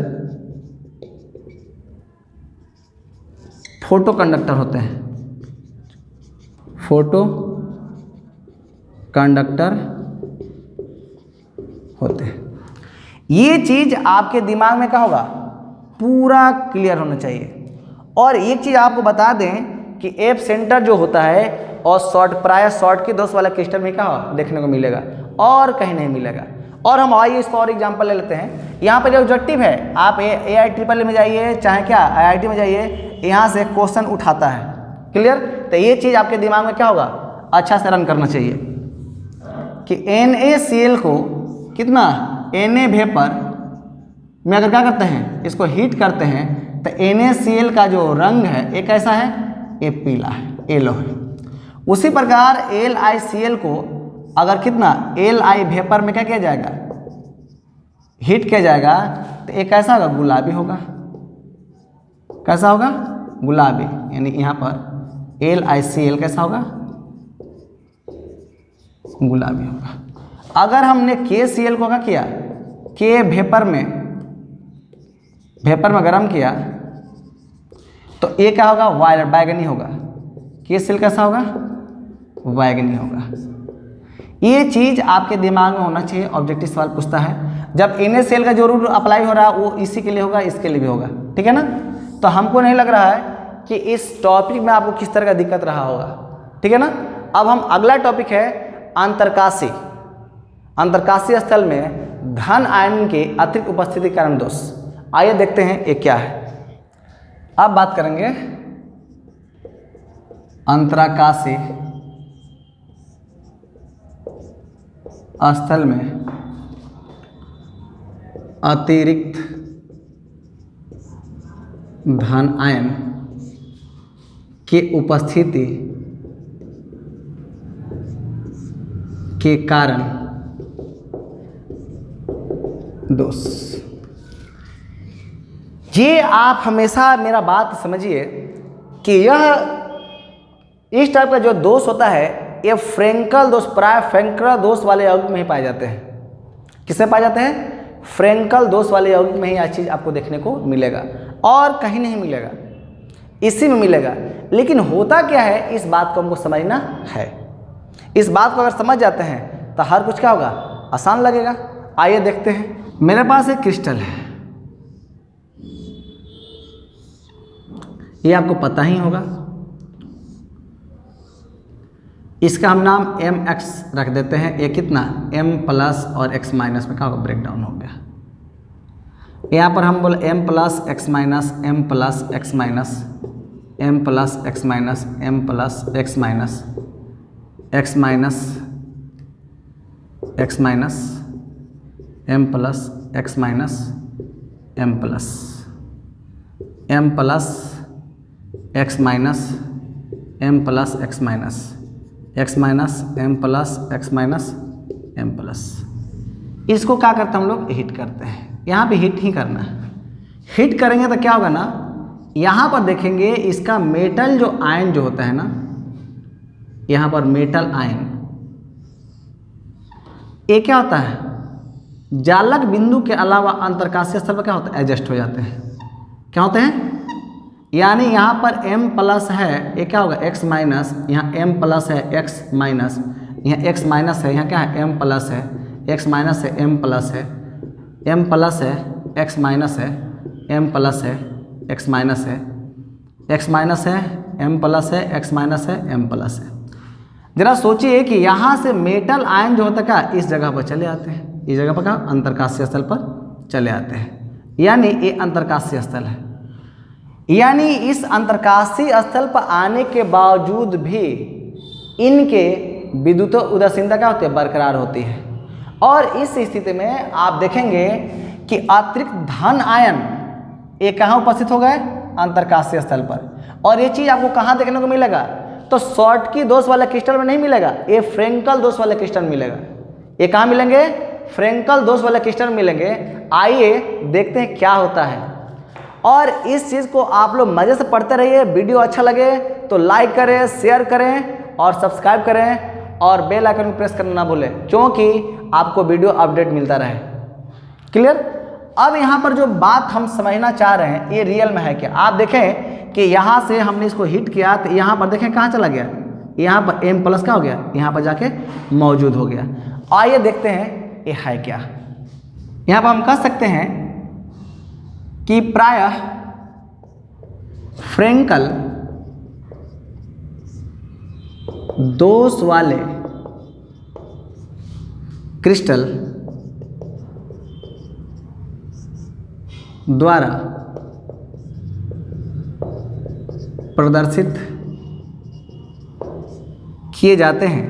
[SPEAKER 1] फोटो कंडक्टर होते हैं। फोटो कंडक्टर होते हैं। ये चीज आपके दिमाग में क्या होगा, पूरा क्लियर होना चाहिए। और एक चीज आपको बता दें कि एफ सेंटर जो होता है और प्राय शॉर्ट की दोष वाला क्रिस्टल में क्या देखने को मिलेगा और कहीं नहीं मिलेगा। और हम आइए इसको और एग्जांपल ले लेते हैं। यहाँ पर जो ऑब्जेक्टिव है, आप AI में जाइए चाहे क्या IIT में जाइए, यहाँ से क्वेश्चन उठाता है। क्लियर? तो ये चीज़ आपके दिमाग में क्या होगा, अच्छा से रन करना चाहिए कि NaCl को कितना Na वेपर में अगर क्या करते हैं, इसको हीट करते हैं तो NaCl का जो रंग है ये कैसा है, ये पीला है, येलो है। उसी प्रकार LiCl को अगर कितना Li वेपर में क्या किया जाएगा, हीट किया जाएगा तो ये कैसा होगा, गुलाबी होगा। कैसा होगा, गुलाबी। यानी यहाँ पर LiCl कैसा होगा, गुलाबी होगा। अगर हमने KCl को क्या किया, K वेपर में गर्म किया तो ये क्या होगा, बैगनी होगा। KCl कैसा होगा, बैगनी होगा। ये चीज़ आपके दिमाग में होना चाहिए। ऑब्जेक्टिव सवाल पूछता है जब NaCl का जो रूल अप्लाई हो रहा है वो इसी के लिए होगा, इसके लिए भी होगा। ठीक है ना? तो हमको नहीं लग रहा है कि इस टॉपिक में आपको किस तरह का दिक्कत रहा होगा। ठीक है ना? अब हम अगला टॉपिक है अंतरकाशीय स्थल में धन आयन के अतिरिक्त उपस्थिति के कारण दोष। आइए देखते हैं ये क्या है। अब बात करेंगे अंतराकाशीय स्थल में अतिरिक्त धन आयन के उपस्थिति के कारण दोष। ये आप हमेशा मेरा बात समझिए कि इस टाइप का जो दोष होता है ये फ्रेंकल दोष, प्राय फ्रेंकल दोष वाले यौगिक में ही पाए जाते हैं। किसमें पाए जाते हैं, फ्रेंकल दोष वाले यौगिक में ही यह चीज़ आपको देखने को मिलेगा और कहीं नहीं मिलेगा, इसी में मिलेगा। लेकिन होता क्या है, इस बात को हमको समझना है। इस बात को अगर समझ जाते हैं तो हर कुछ क्या होगा, आसान लगेगा। आइए देखते हैं। मेरे पास एक क्रिस्टल है, ये आपको पता ही होगा। इसका हम नाम mx रख देते हैं। ये कितना m प्लस और x माइनस में क्या होगा, ब्रेक डाउन हो गया। यहाँ पर हम बोले m plus x minus, m plus x minus, m plus x minus, m plus x minus, x minus x minus, m plus x minus, m plus m plus x minus, m plus x minus, x minus m plus x minus m plus. इसको क्या करते हैं हम लोग, heat करते हैं। यहाँ पे हीट ही करना है। हीट करेंगे तो क्या होगा ना, यहाँ पर देखेंगे इसका मेटल जो आयन जो होता है ना, यहाँ पर मेटल आयन ये क्या होता है, जालक बिंदु के अलावा अंतरकाशीय स्थल पर क्या होता है, एडजस्ट हो जाते हैं। क्या होते हैं, यानी यहाँ पर m प्लस है, ये क्या होगा x माइनस, यहाँ m प्लस है x माइनस, यहाँ x माइनस है, यहाँ क्या है m प्लस है, x माइनस है m प्लस है, m प्लस है x माइनस है, m प्लस है x माइनस है, x माइनस है m प्लस है, x माइनस है m प्लस है। जरा सोचिए कि यहाँ से मेटल आयन जो होता है क्या इस जगह पर चले आते हैं, इस जगह पर क्या अंतरकाशीय स्थल पर चले आते हैं, यानी ये अंतरकाशीय स्थल है। यानी इस अंतरकाशीय स्थल पर आने के बावजूद भी इनके विद्युत उदासीनता क्या होती है, बरकरार होती है। और इस स्थिति में आप देखेंगे कि अतिरिक्त धन आयन ये कहाँ उपस्थित हो गए, अंतरकाशीय स्थल पर। और ये चीज़ आपको कहाँ देखने को मिलेगा, तो शॉर्टकी दोष वाले क्रिस्टल में नहीं मिलेगा, ये फ्रेंकल दोष वाले क्रिस्टल मिलेगा। ये कहाँ मिलेंगे, फ्रेंकल दोष वाले क्रिस्टल मिलेंगे। आइए देखते हैं क्या होता है। और इस चीज़ को आप लोग मज़े से पढ़ते रहिए। वीडियो अच्छा लगे तो लाइक करें, शेयर करें और सब्सक्राइब करें और बेल आइकन को प्रेस करना ना भूलें, क्योंकि आपको वीडियो अपडेट मिलता रहे। क्लियर। अब यहाँ पर जो बात हम समझना चाह रहे हैं ये रियल में है क्या। आप देखें कि यहाँ से हमने इसको हिट किया तो यहाँ पर देखें कहाँ चला गया, यहाँ पर m प्लस क्या हो गया, यहाँ पर जाके मौजूद हो गया। आइए देखते हैं ये है क्या। यहाँ पर हम कह सकते हैं कि प्रायः फ्रेंकल दोष वाले क्रिस्टल द्वारा प्रदर्शित किए जाते हैं।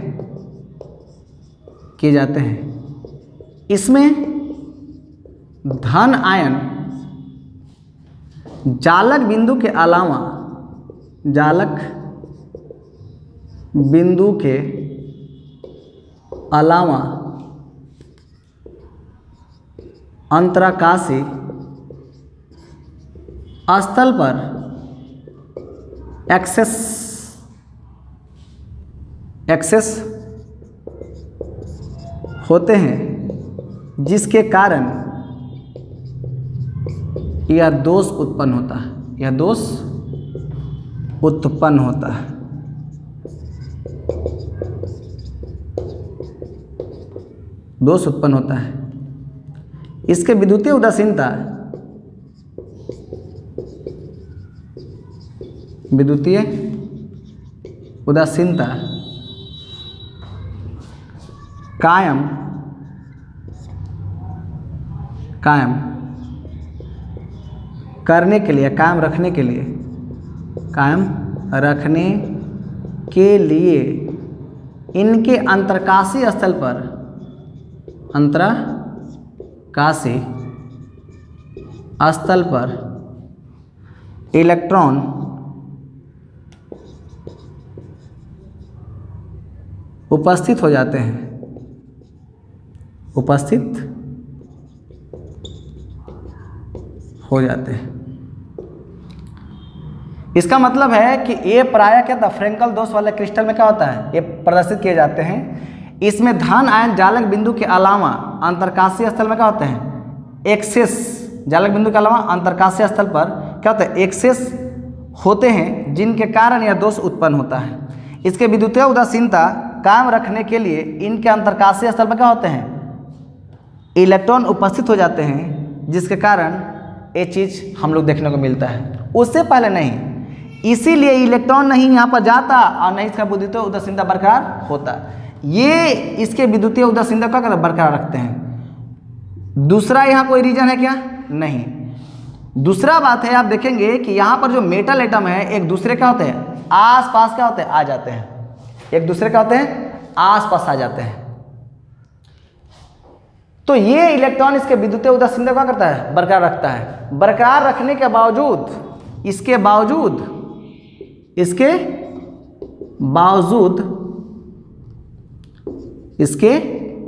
[SPEAKER 1] इसमें धन आयन जालक बिंदु के अलावा अंतराकाशी स्थल पर एक्सेस होते हैं, जिसके कारण यह दोष उत्पन्न होता है। दोष उत्पन्न होता है। इसके विद्युतीय उदासीनता कायम करने के लिए, कायम रखने के लिए इनके अंतरकाशीय स्थल पर इलेक्ट्रॉन उपस्थित हो जाते हैं। इसका मतलब है कि ये प्रायः क्या था, फ्रेंकल दोष वाले क्रिस्टल में क्या होता है, ये प्रदर्शित किए जाते हैं। इसमें धन आयन जालक बिंदु के अलावा अंतरकाशीय स्थल में क्या होते हैं, एक्सेस, जालक बिंदु के अलावा अंतरकाशीय स्थल पर क्या होता है, एक्सेस होते हैं, जिनके कारण यह दोष उत्पन्न होता है। इसके विद्युतीय उदासीनता कायम रखने के लिए इनके अंतरकाशीय स्थल पर क्या होते हैं, इलेक्ट्रॉन उपस्थित हो जाते हैं, जिसके कारण ये चीज़ हम लोग देखने को मिलता है। उससे पहले नहीं, इसीलिए इलेक्ट्रॉन नहीं यहाँ पर जाता और नहीं इसका विद्युतीय उदासीनता बरकरार होता। ये इसके विद्युतीय उदासीनता क्या करते, बरकरार रखते हैं। दूसरा यहाँ कोई रीजन है क्या, नहीं। दूसरा बात है, आप देखेंगे कि यहाँ पर जो मेटल एटम है एक दूसरे क्या होते हैं, आस पास क्या होते हैं, आ जाते हैं। एक दूसरे क्या होते हैं, आस पास आ जाते हैं। तो ये इलेक्ट्रॉन इसके विद्युतीय उदासीनता क्या करता है, बरकरार रखता है। बरकरार रखने के बावजूद, इसके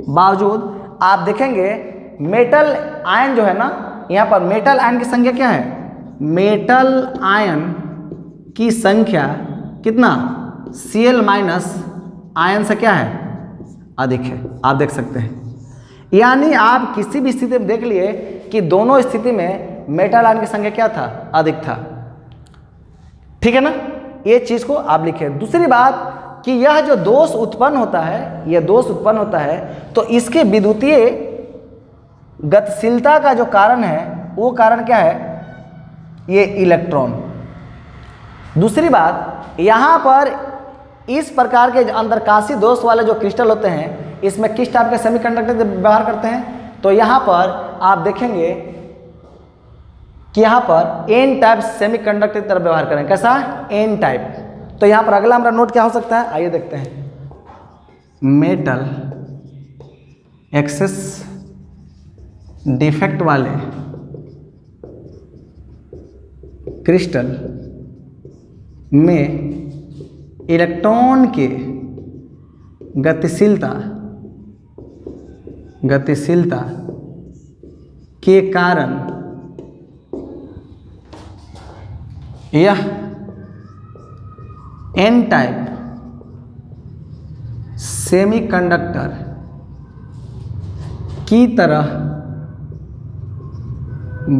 [SPEAKER 1] बावजूद आप देखेंगे मेटल आयन जो है ना, यहाँ पर मेटल आयन की संख्या क्या है, मेटल आयन की संख्या कितना, Cl माइनस आयन से क्या है, अधिक है। आप देख सकते हैं। यानी आप किसी भी स्थिति में देख लिए कि दोनों स्थिति में मेटल आयन की संख्या क्या था, अधिक था। ठीक है ना, ये चीज़ को आप लिखे। दूसरी बात कि यह जो दोष उत्पन्न होता है, यह दोष उत्पन्न होता है तो इसके विद्युतीय गतिशीलता का जो कारण है वो कारण क्या है, ये इलेक्ट्रॉन। दूसरी बात, यहाँ पर इस प्रकार के अंतरकाशी दोष वाले जो क्रिस्टल होते हैं, इसमें किस टाइप के सेमीकंडक्टर व्यवहार करते हैं, तो यहाँ पर आप देखेंगे कि यहाँ पर एन टाइप सेमीकंडक्टर की तरफ व्यवहार करें। कैसा, एन टाइप। तो यहाँ पर अगला हमारा नोट क्या हो सकता है, आइए देखते हैं। मेटल एक्सेस डिफेक्ट वाले क्रिस्टल में इलेक्ट्रॉन के गतिशीलता के कारण यह एन टाइप सेमीकंडक्टर की तरह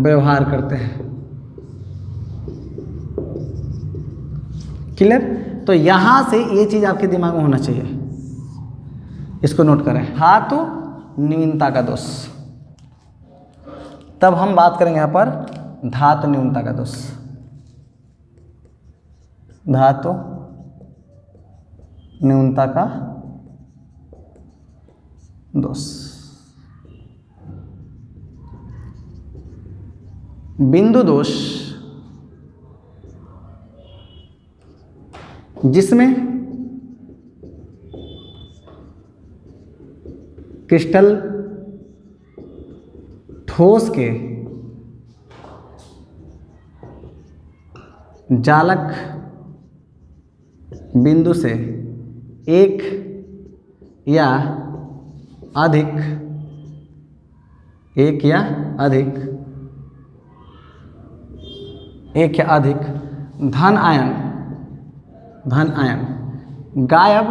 [SPEAKER 1] व्यवहार करते हैं। क्लियर? तो यहां से ये चीज आपके दिमाग में होना चाहिए, इसको नोट करें। धातु न्यूनता का दोष, तब हम बात करेंगे यहां पर धातु न्यूनता का दोष। धातु न्यूनता का दोष, बिंदु दोष जिसमें क्रिस्टल ठोस के जालक बिंदु से एक या अधिक धन आयन गायब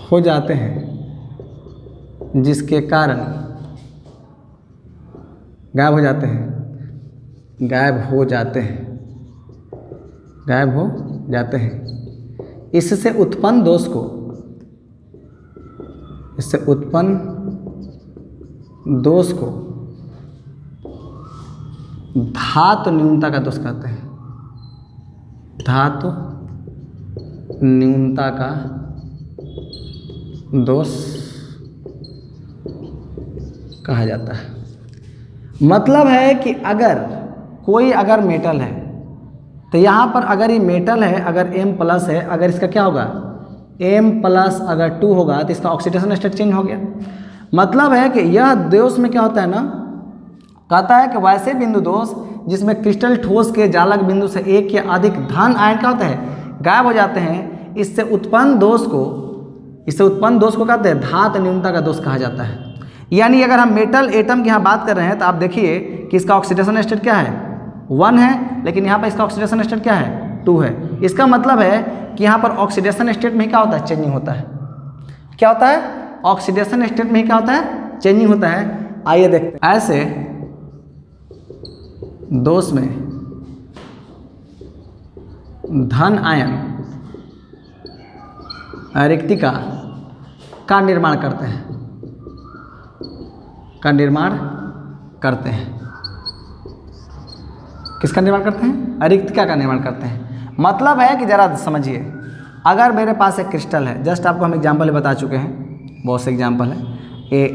[SPEAKER 1] हो जाते हैं, जिसके कारण गायब हो जाते हैं। इससे उत्पन्न दोष को धातु न्यूनता का दोष कहते हैं। धातु न्यूनता का दोष कहा जाता है। मतलब है कि अगर कोई मेटल है तो यहाँ पर अगर ये मेटल है, अगर M+ है, अगर इसका क्या होगा, M+ अगर 2 होगा तो इसका ऑक्सीडेशन स्टेट चेंज हो गया। मतलब है कि यह दोष में क्या होता है ना, कहता है कि वैसे बिंदु दोष जिसमें क्रिस्टल ठोस के जालक बिंदु से एक या अधिक धन आयन क्या होता है, गायब हो जाते हैं। इससे उत्पन्न दोष को कहते हैं धातु न्यूनता का दोष कहा जाता है। यानी अगर हम मेटल एटम की यहाँ बात कर रहे हैं तो आप देखिए कि इसका ऑक्सीडेशन स्टेट क्या है, 1 है, लेकिन यहाँ पर इसका ऑक्सीडेशन स्टेट क्या है, 2 है। इसका मतलब है कि यहाँ पर ऑक्सीडेशन स्टेट में क्या होता है, चेंजिंग होता है। क्या होता है, ऑक्सीडेशन स्टेट में क्या होता है, चेंजिंग होता है। आइए देखते हैं। ऐसे दोष में धन आयन रिक्तिका का निर्माण करते हैं। किसका निर्माण करते हैं, रिक्तिका का निर्माण करते हैं। मतलब है कि जरा समझिए, अगर मेरे पास एक क्रिस्टल है, जस्ट आपको हम एग्जाम्पल बता चुके हैं, बहुत से एग्जाम्पल है। ये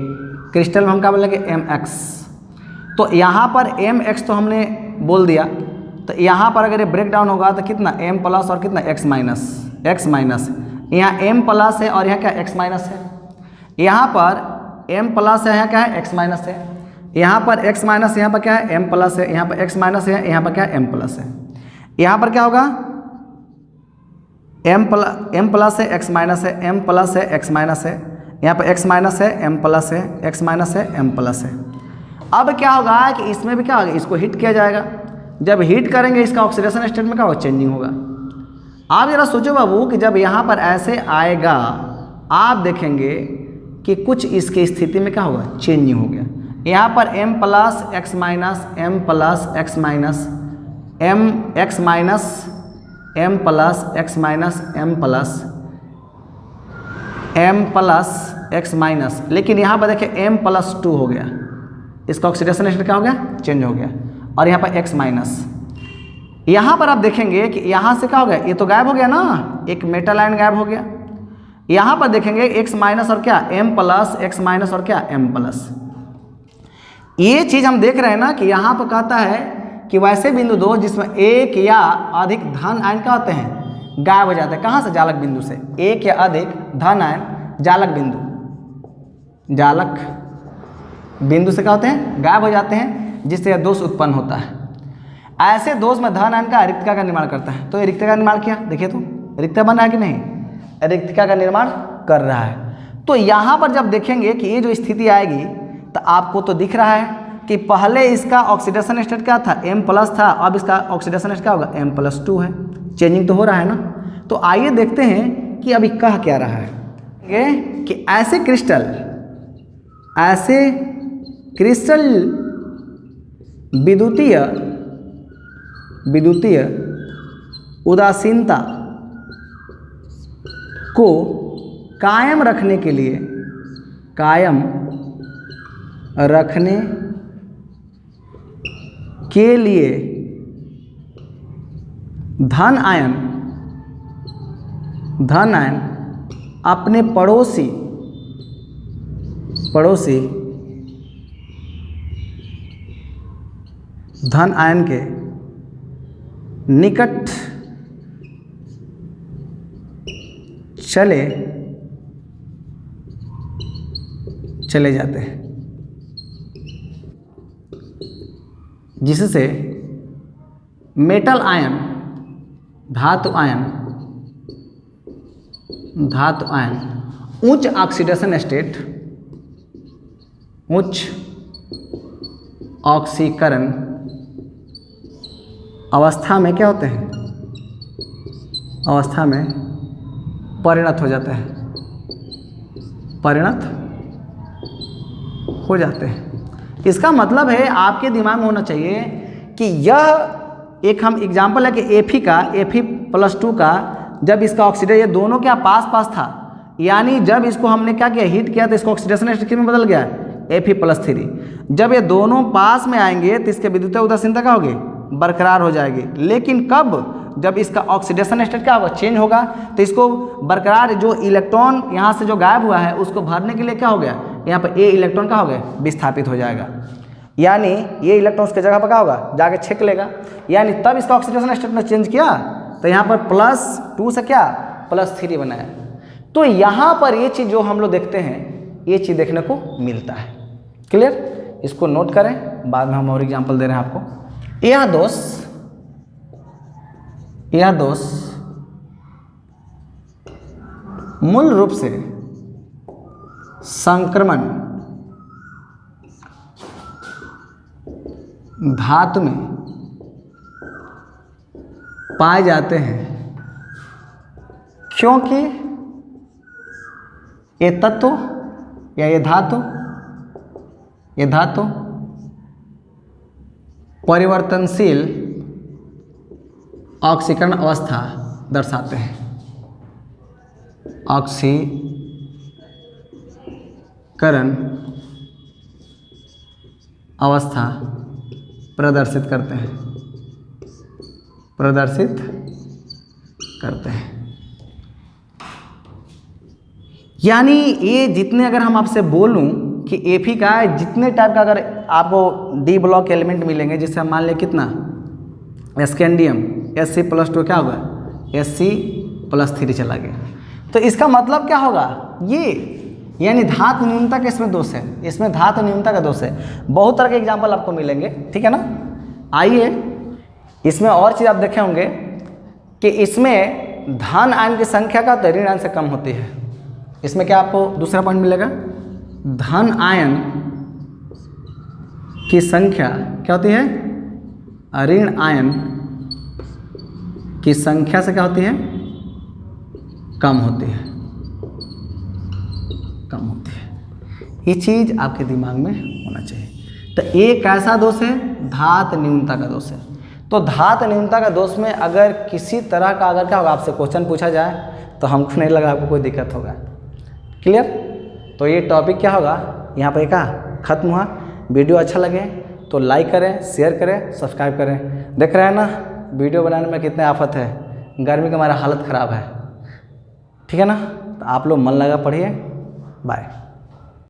[SPEAKER 1] क्रिस्टल में हम क्या बोलेंगे, mx। तो यहाँ पर mx तो हमने बोल दिया, तो यहाँ पर अगर ये ब्रेक डाउन होगा तो कितना m+ और कितना x माइनस। यहाँ m+ है और यहाँ क्या x- है। यहाँ पर m+ है, यहाँ क्या है, x- है। यहाँ पर x-, यहाँ पर क्या है, m+ है। यहाँ पर x- है, यहाँ पर क्या है, m+ है। यहाँ पर क्या होगा, m+ है, x- है, m+ है, x- है। यहाँ पर x- है, m+ है, x- है, m+ है। अब क्या होगा कि इसमें भी क्या होगा, इसको हीट किया जाएगा। जब हीट करेंगे इसका ऑक्सीडेशन स्टेट में क्या होगा, चेंजिंग होगा। आप जरा सोचो बाबू कि जब यहाँ पर ऐसे आएगा, आप देखेंगे कि कुछ इसके स्थिति में क्या होगा, चेंजिंग हो गया। यहाँ पर m plus x minus m plus x minus m x minus m plus x minus m plus m plus x minus, लेकिन यहाँ पर देखिए m प्लस 2 हो गया, इसका ऑक्सीडेशन स्टेट क्या हो गया, चेंज हो गया। और यहाँ पर x माइनस, यहाँ पर आप देखेंगे कि यहाँ से क्या हो गया, ये तो गायब हो गया ना, एक मेटल आयन गायब हो गया। यहाँ पर देखेंगे x माइनस और क्या m प्लस एक्स माइनस और क्या m प्लस। ये चीज़ हम देख रहे हैं ना कि यहाँ पर कहता है कि वैसे बिंदु दो जिसमें एक या अधिक धन आयन क्या होते हैं, गायब हो जाते हैं। कहाँ से, जालक बिंदु से। एक या अधिक धन आयन जालक बिंदु, जालक बिंदु से क्या होते हैं, गायब हो जाते हैं, जिससे यह दोष उत्पन्न होता है। ऐसे दोष में धन आयन का रिक्तिका का निर्माण करता है। तो ये रिक्तिका का निर्माण किया, देखिए तो रिक्तिका बन रहा है कि नहीं, रिक्तिका का निर्माण कर रहा है। तो यहाँ पर जब देखेंगे कि ये जो स्थिति आएगी तो आपको तो दिख रहा है कि पहले इसका ऑक्सीडेशन स्टेट क्या था, m प्लस था, अब इसका ऑक्सीडेशन स्टेट क्या होगा, m प्लस 2 है। चेंजिंग तो हो रहा है ना। तो आइए देखते हैं कि अभी कह क्या रहा है कि ऐसे क्रिस्टल विद्युतीय उदासीनता को कायम रखने के लिए धन आयन अपने पड़ोसी धन आयन के निकट चले जाते हैं, जिससे मेटल आयन, धातु आयन उच्च ऑक्सीडेशन स्टेट, उच्च ऑक्सीकरण अवस्था में क्या होते हैं, अवस्था में परिणत हो जाते हैं, इसका मतलब है आपके दिमाग में होना चाहिए कि यह एक हम एग्जाम्पल है कि Fe+2 का जब इसका ऑक्सीडेशन, ये दोनों क्या पास था, यानी जब इसको हमने क्या किया, हीट किया तो इसको ऑक्सीडेशन स्टेट में बदल गया Fe+3। जब ये दोनों पास में आएंगे तो इसके विद्युतीय उदासीनता क्या होगी, बरकरार हो जाएगी। लेकिन कब, जब इसका ऑक्सीडेशन स्टेट क्या होगा, चेंज होगा, तो इसको बरकरार, जो इलेक्ट्रॉन यहाँ से जो गायब हुआ है उसको भरने के लिए क्या हो गया, यहाँ पर ए इलेक्ट्रॉन क्या हो गया, विस्थापित हो जाएगा। यानी ये इलेक्ट्रॉन उसके जगह पर क्या होगा, जाके छेक लेगा। यानी तब इसका ऑक्सीडेशन स्टेट में चेंज किया तो यहाँ पर +2 से क्या +3 बनाया। तो यहाँ पर ये चीज़ जो हम लोग देखते हैं, ये चीज़ देखने को मिलता है। क्लियर, इसको नोट करें, बाद में हम और एग्जाम्पल दे रहे हैं आपको। यह दोष मूल रूप से संक्रमण धातु में पाए जाते हैं, क्योंकि ये तत्व या ये धातु परिवर्तनशील ऑक्सीकरण अवस्था दर्शाते हैं, ऑक्सीकरण अवस्था प्रदर्शित करते हैं। यानी ये जितने, अगर हम आपसे बोलूं कि Fe का जितने टाइप का अगर आपको डी ब्लॉक एलिमेंट मिलेंगे, जिससे हम मान लें कितना, स्कैंडियम Sc+2 क्या होगा, Sc+3 चला गया। तो इसका मतलब क्या होगा, ये यानी धातु न्यूनता का इसमें दोष है, इसमें धातु न्यूनता का दोष है। बहुत तरह के एग्जाम्पल आपको मिलेंगे, ठीक है ना। आइए इसमें और चीज़ आप देखे होंगे कि इसमें धन आयन की संख्या का ऋण आयन से कम होती है। इसमें क्या आपको दूसरा पॉइंट मिलेगा, धन आयन की संख्या क्या होती है, ऋण आयन की संख्या से क्या होती है, कम होती है। ये चीज़ आपके दिमाग में होना चाहिए। तो एक ऐसा दोष है, धात न्यूनता का दोष है। तो धात न्यूनता का दोष में अगर किसी तरह का अगर क्या होगा आपसे क्वेश्चन पूछा जाए तो हमको नहीं लगा आपको कोई दिक्कत होगा। क्लियर? तो ये टॉपिक क्या होगा यहाँ पे क्या खत्म हुआ। वीडियो अच्छा लगे तो लाइक करें, शेयर करें, सब्सक्राइब करें। देख रहे हैं ना वीडियो बनाने में कितने आफत है, गर्मी का हमारा हालत ख़राब है। ठीक है ना? तो आप लोग मन लगा पढ़िए। बाय।